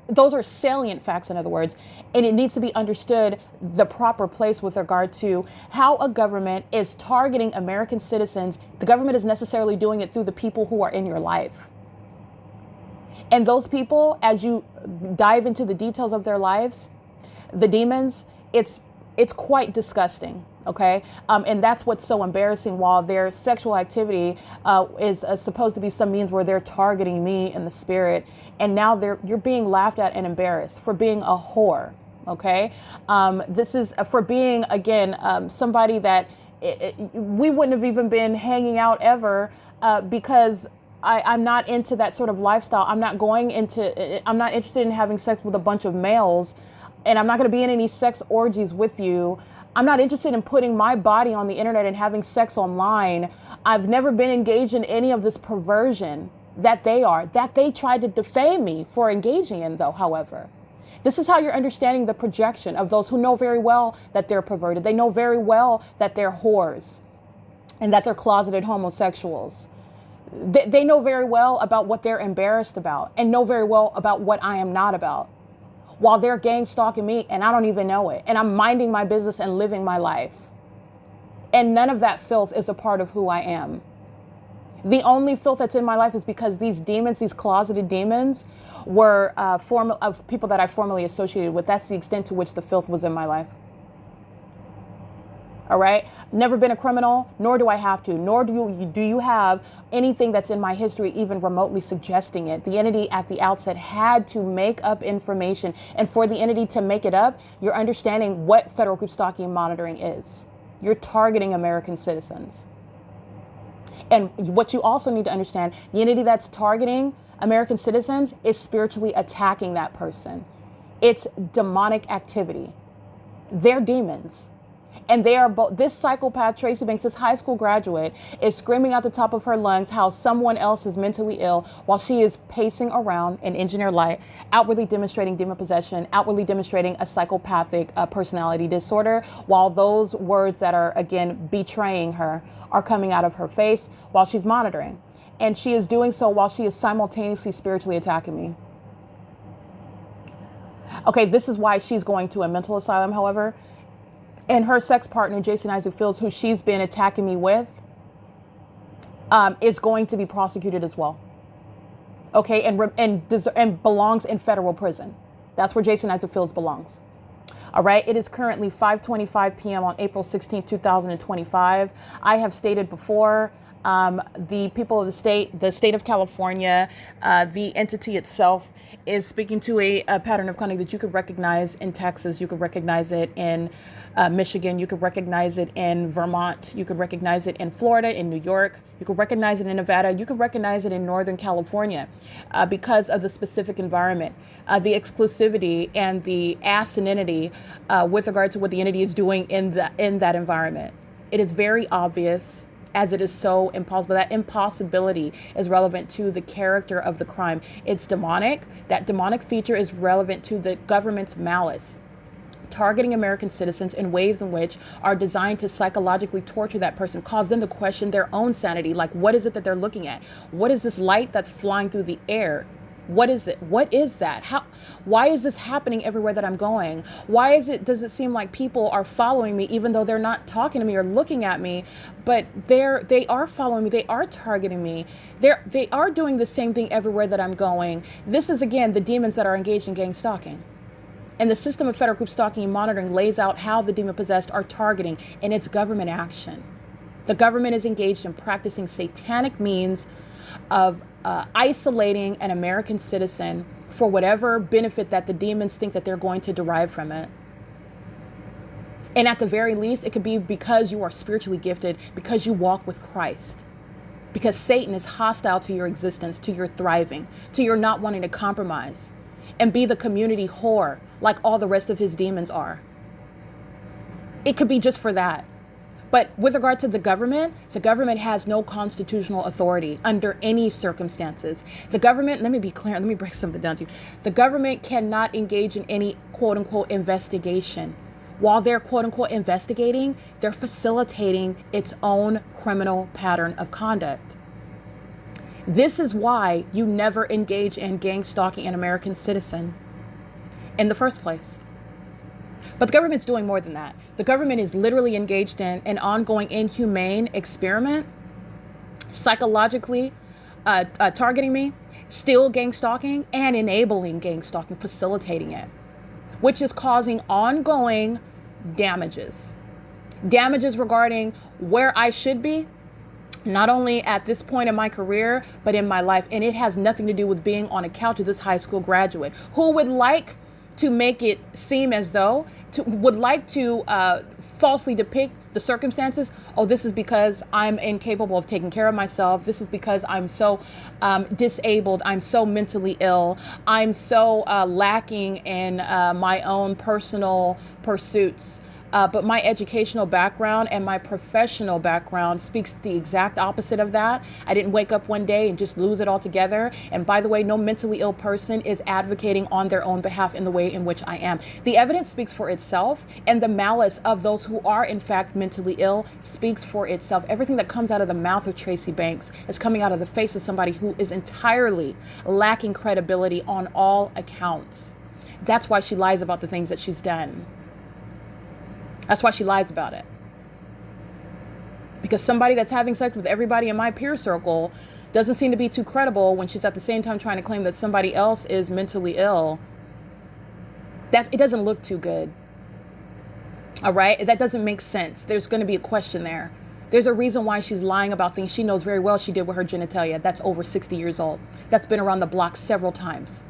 those are salient facts, in other words, and it needs to be understood the proper place with regard to how a government is targeting American citizens. The government is necessarily doing it through the people who are in your life. And those people, as you dive into the details of their lives, the demons, it's quite disgusting. Okay. And that's what's so embarrassing. While their sexual activity is supposed to be some means where they're targeting me in the spirit. And now you're being laughed at and embarrassed for being a whore. Okay. This is for being, again, somebody that we wouldn't have even been hanging out ever because I'm not into that sort of lifestyle. I'm not interested in having sex with a bunch of males, and I'm not going to be in any sex orgies with you. I'm not interested in putting my body on the internet and having sex online. I've never been engaged in any of this perversion that they tried to defame me for engaging in, though, however. This is how you're understanding the projection of those who know very well that they're perverted. They know very well that they're whores and that they're closeted homosexuals. They know very well about what they're embarrassed about and know very well about what I am not about, while they're gang stalking me and I don't even know it. And I'm minding my business and living my life. And none of that filth is a part of who I am. The only filth that's in my life is because these demons, these closeted demons, were of people that I formerly associated with. That's the extent to which the filth was in my life. All right. Never been a criminal, nor do I have to, nor do you have anything that's in my history even remotely suggesting it. The entity at the outset had to make up information. And for the entity to make it up, you're understanding what federal group stalking and monitoring is. You're targeting American citizens. And what you also need to understand, the entity that's targeting American citizens is spiritually attacking that person. It's demonic activity. They're demons. And they are both. This psychopath, Tracy Banks, this high school graduate, is screaming out the top of her lungs how someone else is mentally ill while she is pacing around in engineer light, outwardly demonstrating demon possession, outwardly demonstrating a psychopathic personality disorder, while those words that are, again, betraying her are coming out of her face while she's monitoring. And she is doing so while she is simultaneously spiritually attacking me. Okay, this is why she's going to a mental asylum, however. And her sex partner, Jason Isaac Fields, who she's been attacking me with, is going to be prosecuted as well. Okay, and belongs in federal prison. That's where Jason Isaac Fields belongs. All right, it is currently 5:25 p.m. on April 16, 2025. I have stated before, the people of the state of California, the entity itself is speaking to a pattern of conduct that you could recognize in Texas. You could recognize it in Michigan. You could recognize it in Vermont. You could recognize it in Florida, in New York. You could recognize it in Nevada. You could recognize it in Northern California because of the specific environment, the exclusivity and the asininity with regard to what the entity is doing in that environment. It is very obvious, as it is so impossible. That impossibility is relevant to the character of the crime. It's demonic. That demonic feature is relevant to the government's malice, targeting American citizens in ways in which are designed to psychologically torture that person, cause them to question their own sanity. Like, what is it that they're looking at? What is this light that's flying through the air? What is it? What is that? Why is this happening everywhere that I'm going? Does it seem like people are following me even though they're not talking to me or looking at me, but they are following me, they are targeting me. They are doing the same thing everywhere that I'm going. This is again the demons that are engaged in gang stalking. And the system of federal group stalking and monitoring lays out how the demon possessed are targeting, and it's government action. The government is engaged in practicing satanic means of isolating an American citizen for whatever benefit that the demons think that they're going to derive from it. And at the very least, it could be because you are spiritually gifted, because you walk with Christ, because Satan is hostile to your existence, to your thriving, to your not wanting to compromise and be the community whore like all the rest of his demons are. It could be just for that. But with regard to the government has no constitutional authority under any circumstances. The government, let me be clear, let me break something down to you. The government cannot engage in any quote unquote investigation. While they're quote unquote investigating, they're facilitating its own criminal pattern of conduct. This is why you never engage in gang stalking an American citizen in the first place. But the government's doing more than that. The government is literally engaged in an ongoing inhumane experiment, psychologically targeting me, still gang stalking, and enabling gang stalking, facilitating it, which is causing ongoing damages. Damages regarding where I should be, not only at this point in my career, but in my life. And it has nothing to do with being on a couch with this high school graduate who would like to make it seem as though would like to falsely depict the circumstances. Oh, this is because I'm incapable of taking care of myself. This is because I'm so disabled. I'm so mentally ill. I'm so lacking in my own personal pursuits. But my educational background and my professional background speaks the exact opposite of that. I didn't wake up one day and just lose it all together. And by the way, no mentally ill person is advocating on their own behalf in the way in which I am. The evidence speaks for itself, and the malice of those who are in fact mentally ill speaks for itself. Everything that comes out of the mouth of Tracy Banks is coming out of the face of somebody who is entirely lacking credibility on all accounts. That's why she lies about the things that she's done. That's why she lies about it. Because somebody that's having sex with everybody in my peer circle doesn't seem to be too credible when she's at the same time trying to claim that somebody else is mentally ill. It doesn't look too good. All right? That doesn't make sense. There's going to be a question there. There's a reason why she's lying about things she knows very well she did with her genitalia. That's over 60 years old. That's been around the block several times.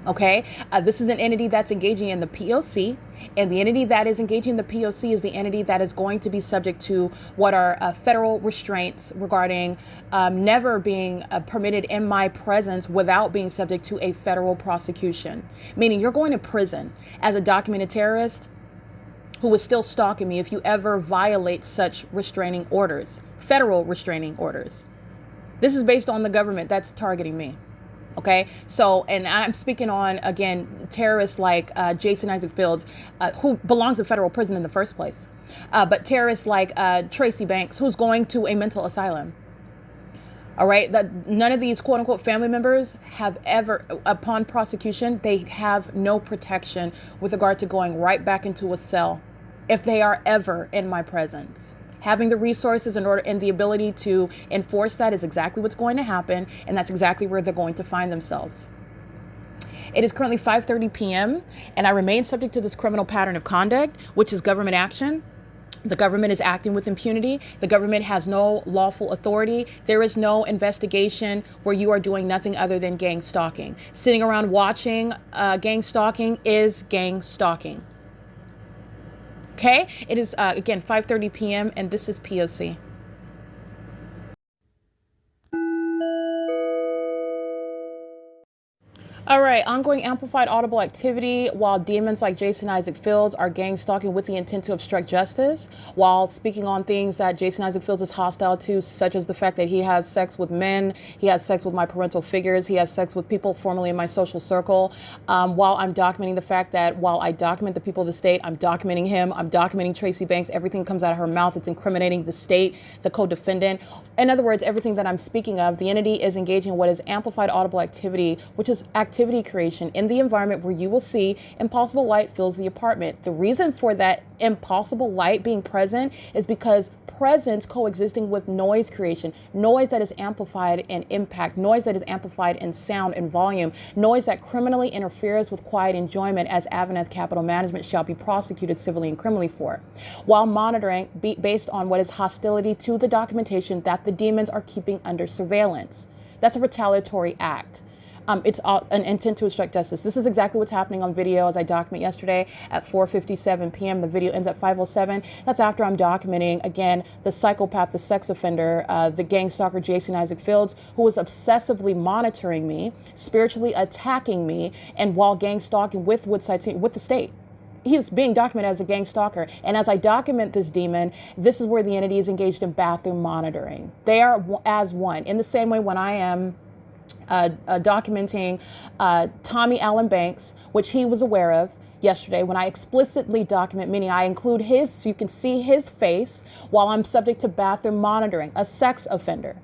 Okay, this is an entity that's engaging in the P.O.C. And the entity that is engaging in the P.O.C. is the entity that is going to be subject to what are federal restraints regarding never being permitted in my presence without being subject to a federal prosecution. Meaning you're going to prison as a documented terrorist who is still stalking me if you ever violate such restraining orders, federal restraining orders. This is based on the government that's targeting me. Okay, so, and I'm speaking on, again, terrorists like Jason Isaac Fields, who belongs in federal prison in the first place. But terrorists like Tracy Banks, who's going to a mental asylum. All right, none of these quote unquote family members have ever, upon prosecution, they have no protection with regard to going right back into a cell if they are ever in my presence. Having the resources in order and the ability to enforce that is exactly what's going to happen, and that's exactly where they're going to find themselves. It is currently 5:30 p.m. and I remain subject to this criminal pattern of conduct, which is government action. The government is acting with impunity. The government has no lawful authority. There is no investigation where you are doing nothing other than gang stalking. Sitting around watching gang stalking is gang stalking. Okay, it is, again, 5:30 p.m. and this is P.O.C. All right, ongoing amplified audible activity while demons like Jason Isaac Fields are gang stalking with the intent to obstruct justice, while speaking on things that Jason Isaac Fields is hostile to, such as the fact that he has sex with men, he has sex with my parental figures, he has sex with people formerly in my social circle, while I'm documenting the fact that while I document the people of the state, I'm documenting him, I'm documenting Tracy Banks, everything comes out of her mouth, it's incriminating the state, the co-defendant. In other words, everything that I'm speaking of, the entity is engaging in what is amplified audible activity, which is activity creation in the environment where you will see impossible light fills the apartment. The reason for that impossible light being present is because presence coexisting with noise creation, noise that is amplified in impact, noise that is amplified in sound and volume, noise that criminally interferes with quiet enjoyment, as AVANATH Capital Management shall be prosecuted civilly and criminally for, while monitoring based on what is hostility to the documentation that the demons are keeping under surveillance. That's a retaliatory act. It's an intent to obstruct justice. This is exactly what's happening on video as I document yesterday at 4:57 p.m. The video ends at 5:07. That's after I'm documenting, again, the psychopath, the sex offender, the gang stalker, Jason Isaac Fields, who was obsessively monitoring me, spiritually attacking me, and while gang stalking with WOODSIDE, with the state. He's being documented as a gang stalker. And as I document this demon, this is where the entity is engaged in bathroom monitoring. They are as one. In the same way when I am documenting Tommy Allen Banks, which he was aware of yesterday, when I explicitly document, meaning I include his, so you can see his face while I'm subject to bathroom monitoring, a sex offender.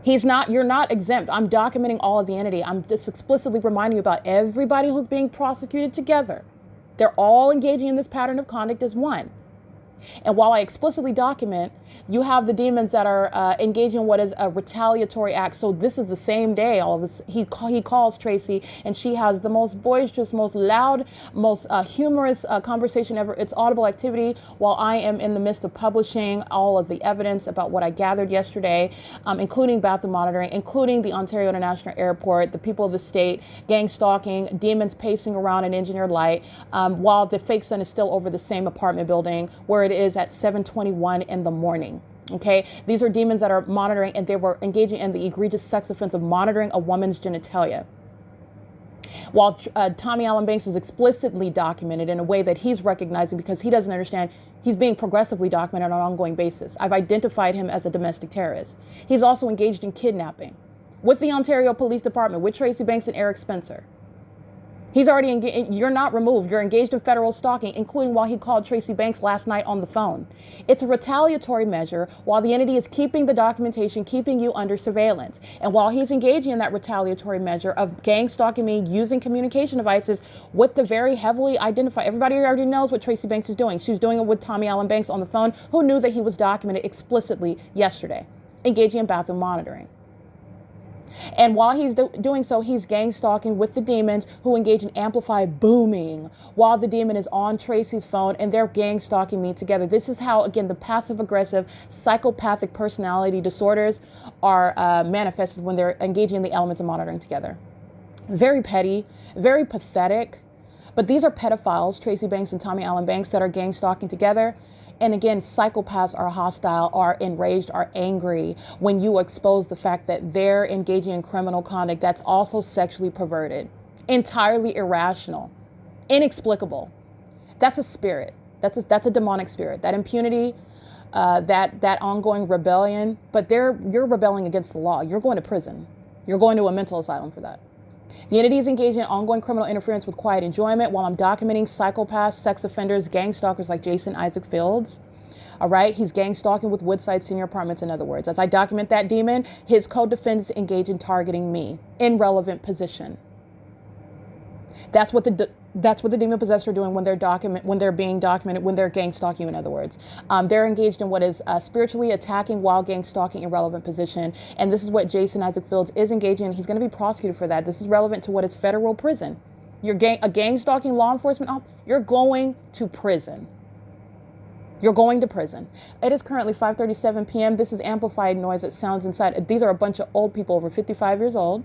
You're not exempt. I'm documenting all of the entity. I'm just explicitly reminding you about everybody who's being prosecuted together. They're all engaging in this pattern of conduct as one. And while I explicitly document, you have the demons that are engaging in what is a retaliatory act. So this is the same day. All of us, he calls Tracy, and she has the most boisterous, most loud, most humorous conversation ever. It's audible activity while I am in the midst of publishing all of the evidence about what I gathered yesterday, including bathroom monitoring, including the Ontario International Airport, the people of the state, gang stalking, demons pacing around in engineered light, while the fake sun is still over the same apartment building where it is at 7:21 in the morning. Okay, these are demons that are monitoring, and they were engaging in the egregious sex offense of monitoring a woman's genitalia. While Tommy Allen Banks is explicitly documented in a way that he's recognizing because he doesn't understand, he's being progressively documented on an ongoing basis. I've identified him as a domestic terrorist. He's also engaged in kidnapping with the Ontario Police Department, with Tracy Banks and Eric Spencer. He's already engaged. You're not removed. You're engaged in federal stalking, including while he called Tracy Banks last night on the phone. It's a retaliatory measure while the entity is keeping the documentation, keeping you under surveillance. And while he's engaging in that retaliatory measure of gang stalking me using communication devices with the very heavily identified, everybody already knows what Tracy Banks is doing. She was doing it with Tommy Allen Banks on the phone, who knew that he was documented explicitly yesterday, engaging in bathroom monitoring. And while he's doing so, he's gang stalking with the demons who engage in amplified booming while the demon is on Tracy's phone, and they're gang stalking me together. This is how, again, the passive aggressive psychopathic personality disorders are manifested when they're engaging in the elements of monitoring together. Very petty, very pathetic. But these are pedophiles, Tracy Banks and Tommy Allen Banks, that are gang stalking together. And again, psychopaths are hostile, are enraged, are angry when you expose the fact that they're engaging in criminal conduct that's also sexually perverted, entirely irrational, inexplicable. That's a spirit. That's a demonic spirit. That impunity, that ongoing rebellion. But you're rebelling against the law. You're going to prison. You're going to a mental asylum for that. The entity is engaged in ongoing criminal interference with quiet enjoyment while I'm documenting psychopaths, sex offenders, gang stalkers like Jason Isaac Fields. All right, he's gang stalking with WOODSIDE Senior Apartments, in other words. As I document that demon, his co-defendants engage in targeting me in relevant position. That's what the demon possessors are doing when they're being documented, when they're gang stalking, in other words. They're engaged in what is spiritually attacking while gang stalking in relevant position. And this is what Jason Isaac Fields is engaging in. He's going to be prosecuted for that. This is relevant to what is federal prison. A gang stalking law enforcement officer, you're going to prison. You're going to prison. It is currently 5:37 p.m. This is amplified noise that sounds inside. These are a bunch of old people over 55 years old.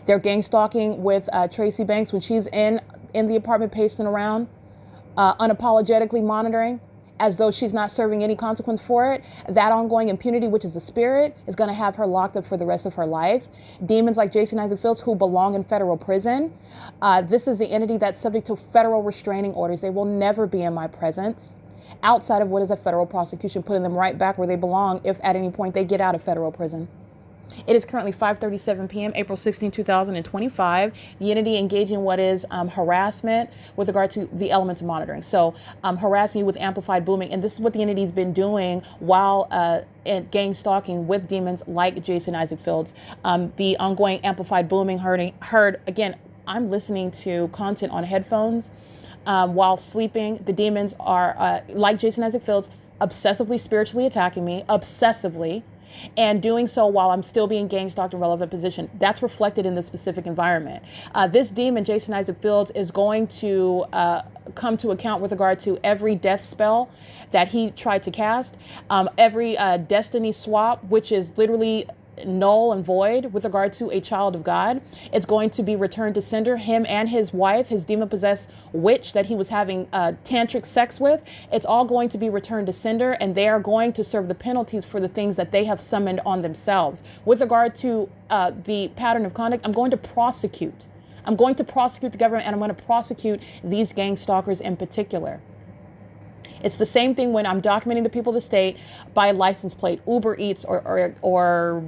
They're gang stalking with Tracy Banks when she's in the apartment pacing around, unapologetically monitoring. as though she's not serving any consequence for it. That ongoing impunity, which is a spirit, is going to have her locked up for the rest of her life. Demons like Jason Isaac Fields, who belong in federal prison. This is the entity that's subject to federal restraining orders. They will never be in my presence outside of what is a federal prosecution, putting them right back where they belong if at any point they get out of federal prison. It is currently 5:37 p.m., April 16, 2025. The entity engaging what is harassment with regard to the elements of monitoring. So harassing you with amplified booming. And this is what the entity's been doing while gang stalking with demons like Jason Isaac Fields. The ongoing amplified booming heard, again, I'm listening to content on headphones while sleeping. The demons are, like Jason Isaac Fields, obsessively spiritually attacking me, obsessively, and doing so while I'm still being gang stalked in relevant position. That's reflected in the specific environment. This demon, Jason Isaac Fields, is going to come to account with regard to every death spell that he tried to cast, every destiny swap, which is literally null and void with regard to a child of God. It's going to be returned to sender. Him and his wife, his demon-possessed witch that he was having tantric sex with, it's all going to be returned to sender, and they are going to serve the penalties for the things that they have summoned on themselves. With regard to the pattern of conduct, I'm going to prosecute. I'm going to prosecute the government, and I'm going to prosecute these gang stalkers in particular. It's the same thing when I'm documenting the people of the state by license plate, Uber Eats or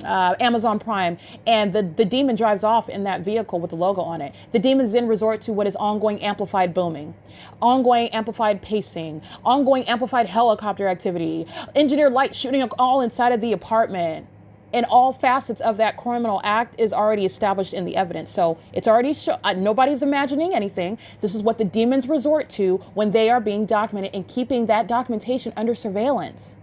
Amazon Prime, and the demon drives off in that vehicle with the logo on it. The demons then resort to what is ongoing amplified booming, ongoing amplified pacing, ongoing amplified helicopter activity, engineered light shooting all inside of the apartment. And all facets of that criminal act is already established in the evidence. So it's already nobody's imagining anything. This is what the demons resort to when they are being documented and keeping that documentation under surveillance.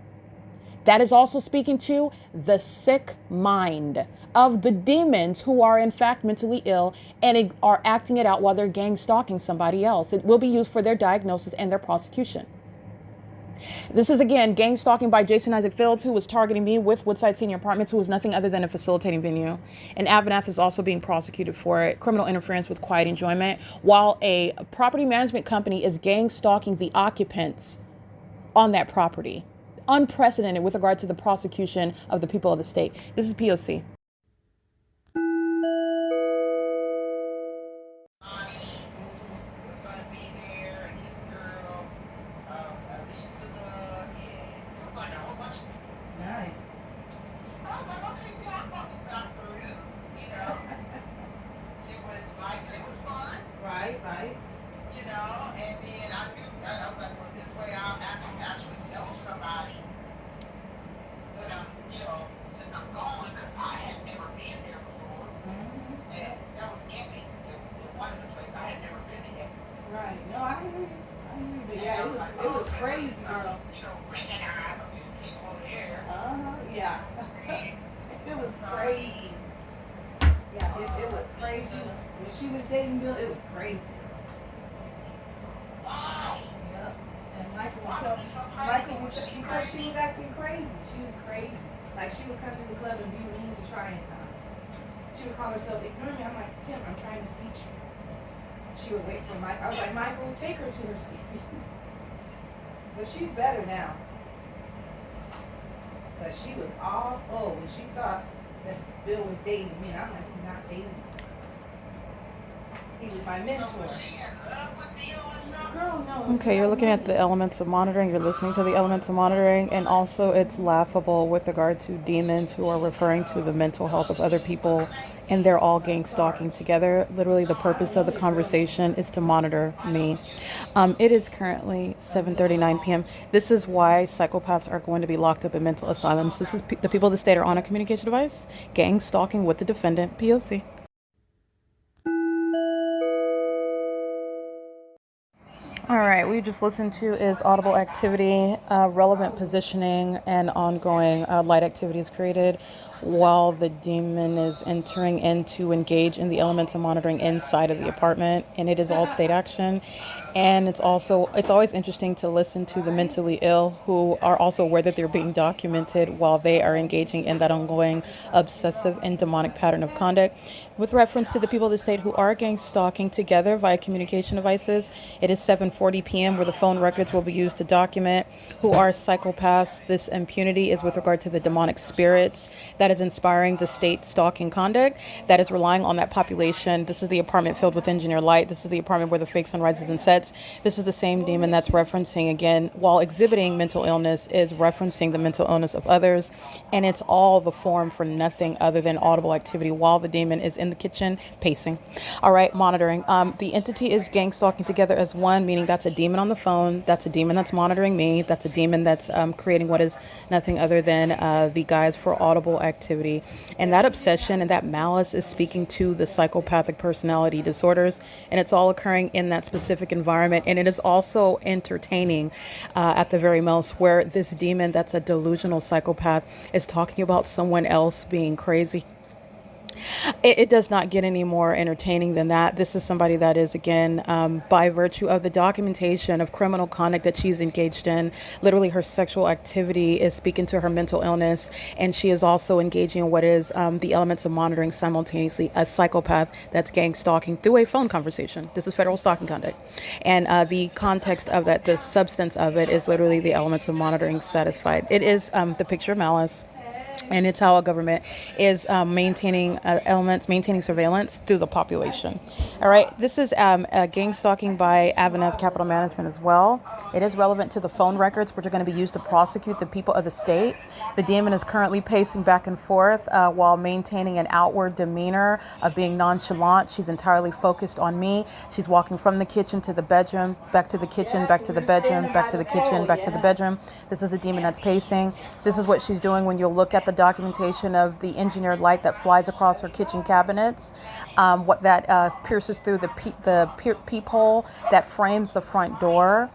That is also speaking to the sick mind of the demons who are in fact mentally ill and are acting it out while they're gang stalking somebody else. It will be used for their diagnosis and their prosecution. This is, again, gang stalking by Jason Isaac Fields, who was targeting me with Woodside Senior Apartments, who was nothing other than a facilitating venue. And AVANATH is also being prosecuted for it, criminal interference with quiet enjoyment, while a property management company is gang stalking the occupants on that property. Unprecedented with regard to the prosecution of the people of the state. This is P.O.C. Right. You know, and then I was like, well, this way I'll actually know somebody. But since I'm going, because I had never been there before, and that was epic. The one of the places I had never been in. Right. No, I hear you. But yeah, it was crazy. Recognize a few people there. Yeah. It was crazy. Yeah, it was crazy. When she was dating Bill, it was crazy. Yep. And Michael would tell, because she was acting crazy. She was crazy. Like, she would come to the club and be mean to try and, she would call herself, ignore me. I'm like, Kim, I'm trying to seat you. She would wait for Michael. I was like, Michael, take her to her seat. But she's better now. But she was awful when she thought that Bill was dating me. And I'm like, he's not dating me. He was my mentor. So was she in love with Bill and stuff? Girl, no. Okay, you're looking at the elements of monitoring. You're listening to the elements of monitoring. And also it's laughable with regard to demons who are referring to the mental health of other people. And they're all gang stalking together. Literally, the purpose of the conversation is to monitor me. It is currently 7:39 p.m. This is why psychopaths are going to be locked up in mental asylums. This is the people of the state are on a communication device, gang stalking with the defendant, P.O.C. All right, we just listened to is audible activity, relevant positioning, and ongoing light activities created while the demon is entering in to engage in the elements of monitoring inside of the apartment. And it is all state action. And it's always interesting to listen to the mentally ill who are also aware that they're being documented while they are engaging in that ongoing obsessive and demonic pattern of conduct. With reference to the people of the state who are gang stalking together via communication devices, it is 7:40 p.m., where the phone records will be used to document who are psychopaths. This impunity is with regard to the demonic spirits that is inspiring the state stalking conduct that is relying on that population. This is the apartment filled with engineer light. This is the apartment where the fake sun rises and sets. This is the same demon that's referencing, again, while exhibiting mental illness, is referencing the mental illness of others. And it's all the form for nothing other than audible activity while the demon is in the kitchen pacing. All right, monitoring. The entity is gang stalking together as one, meaning that's a demon on the phone. That's a demon that's monitoring me. That's a demon that's creating what is nothing other than the guise for audible activity. And that obsession and that malice is speaking to the psychopathic personality disorders. And it's all occurring in that specific environment. And it is also entertaining at the very most, where this demon that's a delusional psychopath is talking about someone else being crazy. It does not get any more entertaining than that. This is somebody that is, again, by virtue of the documentation of criminal conduct that she's engaged in, literally her sexual activity is speaking to her mental illness, and she is also engaging in what is the elements of monitoring simultaneously a psychopath that's gang stalking through a phone conversation. This is federal stalking conduct. And the context of that, the substance of it, is literally the elements of monitoring satisfied. It is the picture of malice. And it's how a government is maintaining surveillance through the population. All right, this is gang stalking by AVANATH Capital Management as well. It is relevant to the phone records, which are going to be used to prosecute the people of the state. The demon is currently pacing back and forth while maintaining an outward demeanor of being nonchalant. She's entirely focused on me. She's walking from the kitchen to the bedroom, back to the kitchen, back to the bedroom, back to the kitchen, back to the bedroom. This is a demon that's pacing. This is what she's doing when you look at the documentation of the engineered light that flies across her kitchen cabinets, what that pierces through the peephole that frames the front door,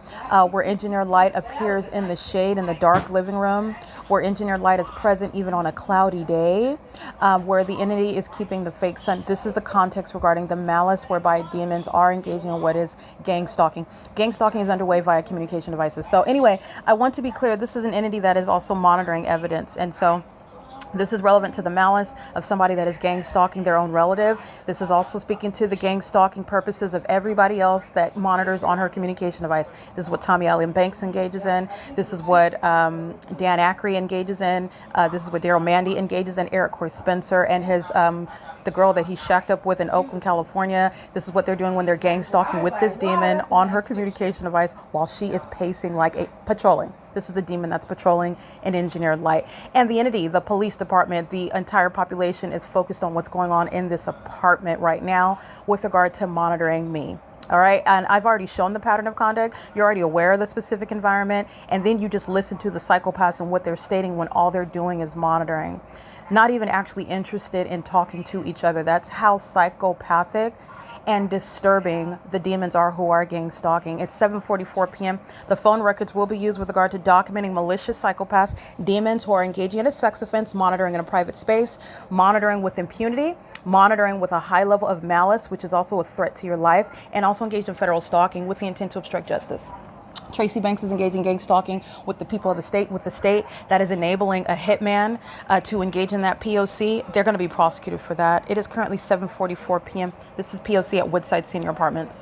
where engineered light appears in the shade in the dark living room, where engineered light is present even on a cloudy day, where the entity is keeping the fake sun. This is the context regarding the malice whereby demons are engaging in what is gang stalking. Gang stalking is underway via communication devices. So anyway, I want to be clear, this is an entity that is also monitoring evidence. And so this is relevant to the malice of somebody that is gang stalking their own relative. This is also speaking to the gang stalking purposes of everybody else that monitors on her communication device. This is what Tommy Allen Banks engages in. This is what Dan Ackrey engages in. This is what Daryl Mandy engages in. Eric Corey Spencer and his the girl that he shacked up with in Oakland, California. This is what they're doing when they're gang stalking with this demon on her communication device while she is pacing like patrolling. This is the demon that's patrolling an engineered light. And the entity, the police department, the entire population is focused on what's going on in this apartment right now with regard to monitoring me. All right. And I've already shown the pattern of conduct. You're already aware of the specific environment. And then you just listen to the psychopaths and what they're stating when all they're doing is monitoring. Not even actually interested in talking to each other. That's how psychopathic and disturbing the demons are who are gang stalking. It's 7:44 p.m. The phone records will be used with regard to documenting malicious psychopaths, demons who are engaging in a sex offense, monitoring in a private space, monitoring with impunity, monitoring with a high level of malice, which is also a threat to your life, and also engaged in federal stalking with the intent to obstruct justice. Tracy Banks is engaging gang stalking with the people of the state, with the state that is enabling a hitman to engage in that P.O.C. They're going to be prosecuted for that. It is currently 7:44 p.m. This is P.O.C. at Woodside Senior Apartments.